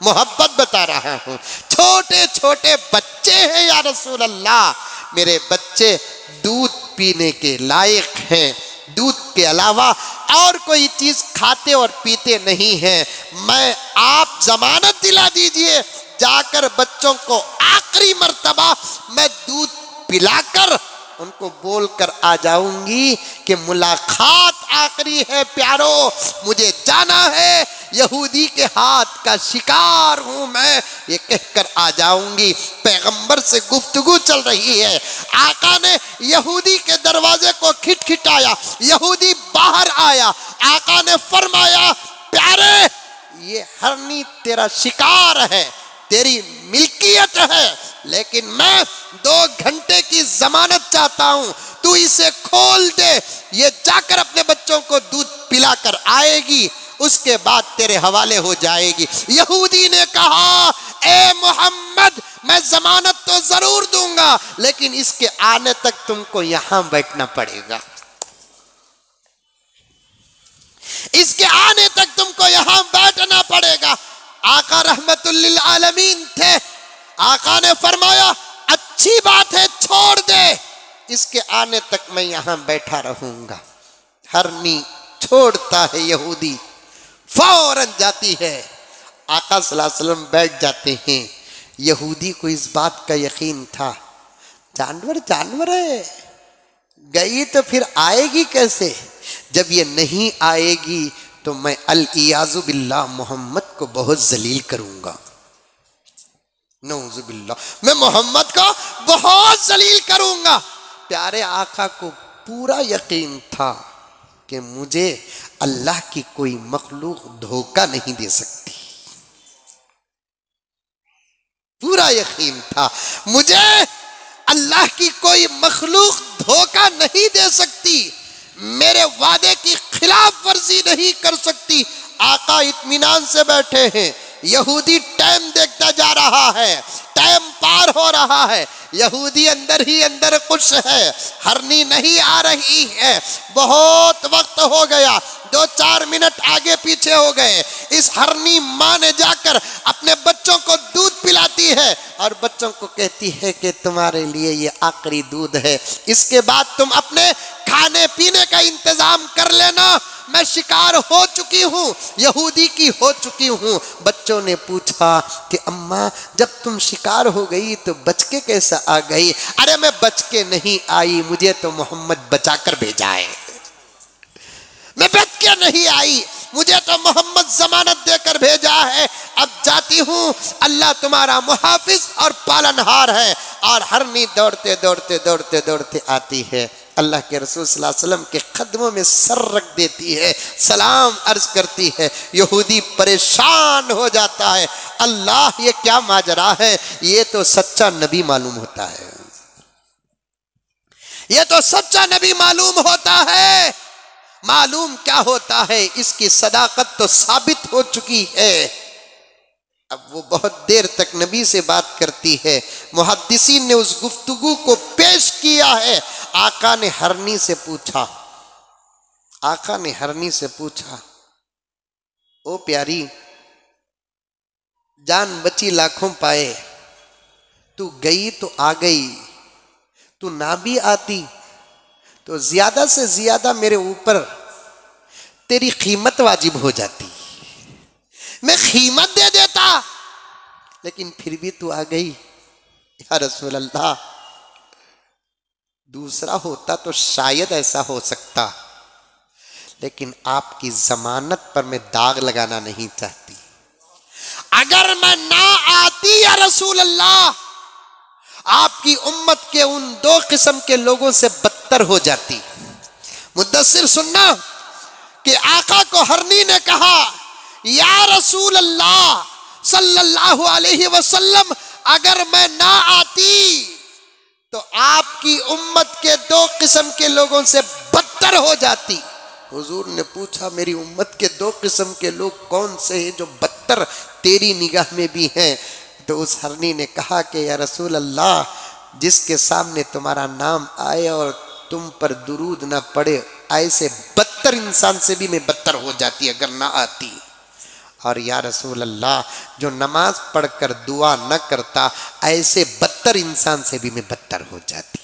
मोहब्बत बता रहा हूँ, छोटे छोटे बच्चे हैं या रसूल अल्लाह, मेरे बच्चे दूध पीने के लायक हैं, दूध के अलावा और कोई चीज खाते और पीते नहीं हैं। मैं, आप जमानत दिला दीजिए, जाकर बच्चों को आखिरी मर्तबा मैं दूध पिलाकर उनको बोलकर आ जाऊंगी कि मुलाकात आखिरी है प्यारो, मुझे जाना है, यहूदी के हाथ का शिकार हूं मैं, ये कहकर आ जाऊंगी। पैगंबर से गुफ्तगू चल रही है, आका ने यहूदी के दरवाजे को खिटखिटाया, यहूदी बाहर आया, आका ने फरमाया प्यारे ये हरनी तेरा शिकार है, तेरी मिल्कियत है, लेकिन मैं 2 घंटे की जमानत चाहता हूं, तू इसे खोल दे, ये जाकर अपने बच्चों को दूध पिलाकर आएगी, उसके बाद तेरे हवाले हो जाएगी। यहूदी ने कहा ए मोहम्मद मैं जमानत तो जरूर दूंगा, लेकिन इसके आने तक तुमको यहां बैठना पड़ेगा, इसके आने तक तुमको यहां बैठना पड़ेगा। आका रहमतुल लिल आलमीन थे, आका ने फरमाया अच्छी बात है छोड़ दे, इसके आने तक मैं यहां बैठा रहूंगा। हरनी छोड़ता है, यहूदी फौरन जाती है, आका सल्लल्लाहु अलैहि वसल्लम बैठ जाते हैं। यहूदी को इस बात का यकीन था, जानवर जानवर है, गई तो फिर आएगी कैसे, जब ये नहीं आएगी तो मैं अल-इयाज़ु बिल्लाह मोहम्मद को बहुत जलील करूंगा, नऊज़ु बिल्लाह मैं मोहम्मद को बहुत जलील करूंगा। प्यारे आका को पूरा यकीन था कि मुझे अल्लाह की कोई मखलूक धोखा नहीं दे सकती, पूरा यकीन था मुझे अल्लाह की कोई मखलूक धोखा नहीं दे सकती, मेरे वादे की खिलाफ वर्जी नहीं कर सकती। आका इत्मीनान से बैठे हैं, यहूदी टाइम देखता जा रहा है, टाइम पार हो रहा है, यहूदी अंदर ही अंदर खुश है, हरनी नहीं आ रही है, बहुत वक्त हो गया, 2-4 मिनट आगे पीछे हो गए। इस हरनी माँ ने जाकर अपने बच्चों को दूध पिलाती है और बच्चों को कहती है कि तुम्हारे लिए ये आखिरी दूध है, इसके बाद तुम अपने खाने पीने का इंतजाम कर लेना, मैं शिकार हो चुकी हूँ, यहूदी की हो चुकी हूँ। बच्चों ने पूछा कि अम्मा जब तुम शिकार हो गई तो बच के कैसा आ गई? अरे मैं बच के नहीं आई, मुझे तो मोहम्मद बचा कर भेजा है, मैं बच के नहीं आई, मुझे तो मोहम्मद जमानत देकर भेजा है, अब जाती हूँ, अल्लाह तुम्हारा मुहाफिज और पालनहार है। और हरनी दौड़ते दौड़ते दौड़ते दौड़ते आती है, अल्लाह के रसूल सल्लल्लाहु अलैहि वसल्लम के कदमों में सर रख देती है, सलाम अर्ज करती है। यहूदी परेशान हो जाता है, अल्लाह ये क्या माजरा है, ये तो सच्चा नबी मालूम होता है, ये तो सच्चा नबी मालूम होता है। मालूम क्या होता है, इसकी सदाकत तो साबित हो चुकी है। अब वो बहुत देर तक नबी से बात करती है। मुहद्दिसीन ने उस गुफ्तगू को पेश किया है। आका ने हरनी से पूछा, आका ने हरनी से पूछा, ओ प्यारी, जान बची लाखों पाए, तू गई तो आ गई, तू ना भी आती तो ज्यादा से ज्यादा मेरे ऊपर तेरी कीमत वाजिब हो जाती, मैं कीमत दे देता, लेकिन फिर भी तू आ गई। या रसूल अल्लाह, दूसरा होता तो शायद ऐसा हो सकता, लेकिन आपकी जमानत पर मैं दाग लगाना नहीं चाहती। अगर मैं ना आती या रसूल अल्लाह, आपकी उम्मत के उन दो किस्म के लोगों से बदतर हो जाती। मुद्दस्सिर सुनना कि आका को हरनी ने कहा, या रसूल अल्लाह सल्लल्लाहु अलैहि वसल्लम, अगर मैं ना आती तो आपकी उम्मत के दो किस्म के लोगों से बदतर हो जाती। हुजूर ने पूछा, मेरी उम्मत के दो किस्म के लोग कौन से हैं जो बदतर तेरी निगाह में भी हैं? तो उस हरनी ने कहा कि या रसूल अल्लाह, जिसके सामने तुम्हारा नाम आए और तुम पर दुरूद ना पड़े, ऐसे बदतर इंसान से भी मैं बदतर हो जाती अगर ना आती। और या रसूल अल्लाह, जो नमाज पढ़कर दुआ न करता, ऐसे बदतर इंसान से भी मैं बदतर हो जाती।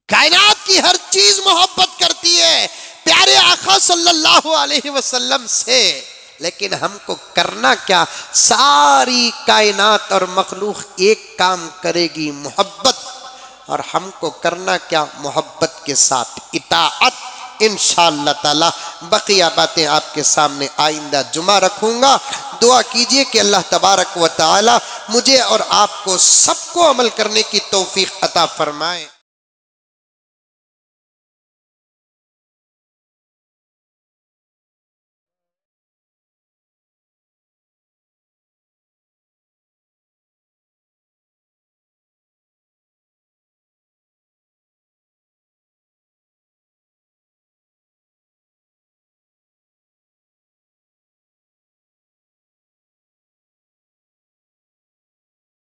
कायनात की हर चीज मोहब्बत करती है प्यारे आका सल्लल्लाहु अलैहि वसल्लम से, लेकिन हमको करना क्या? सारी कायनात और मखलूक एक काम करेगी, मोहब्बत, और हमको करना क्या? मोहब्बत के साथ इताअत। इंशाअल्लाह ताला बकिया बातें आपके सामने आइंदा जुमा रखूंगा। दुआ कीजिए कि अल्लाह तबारक व तआला मुझे और आपको सबको अमल करने की तौफीक अता फरमाए।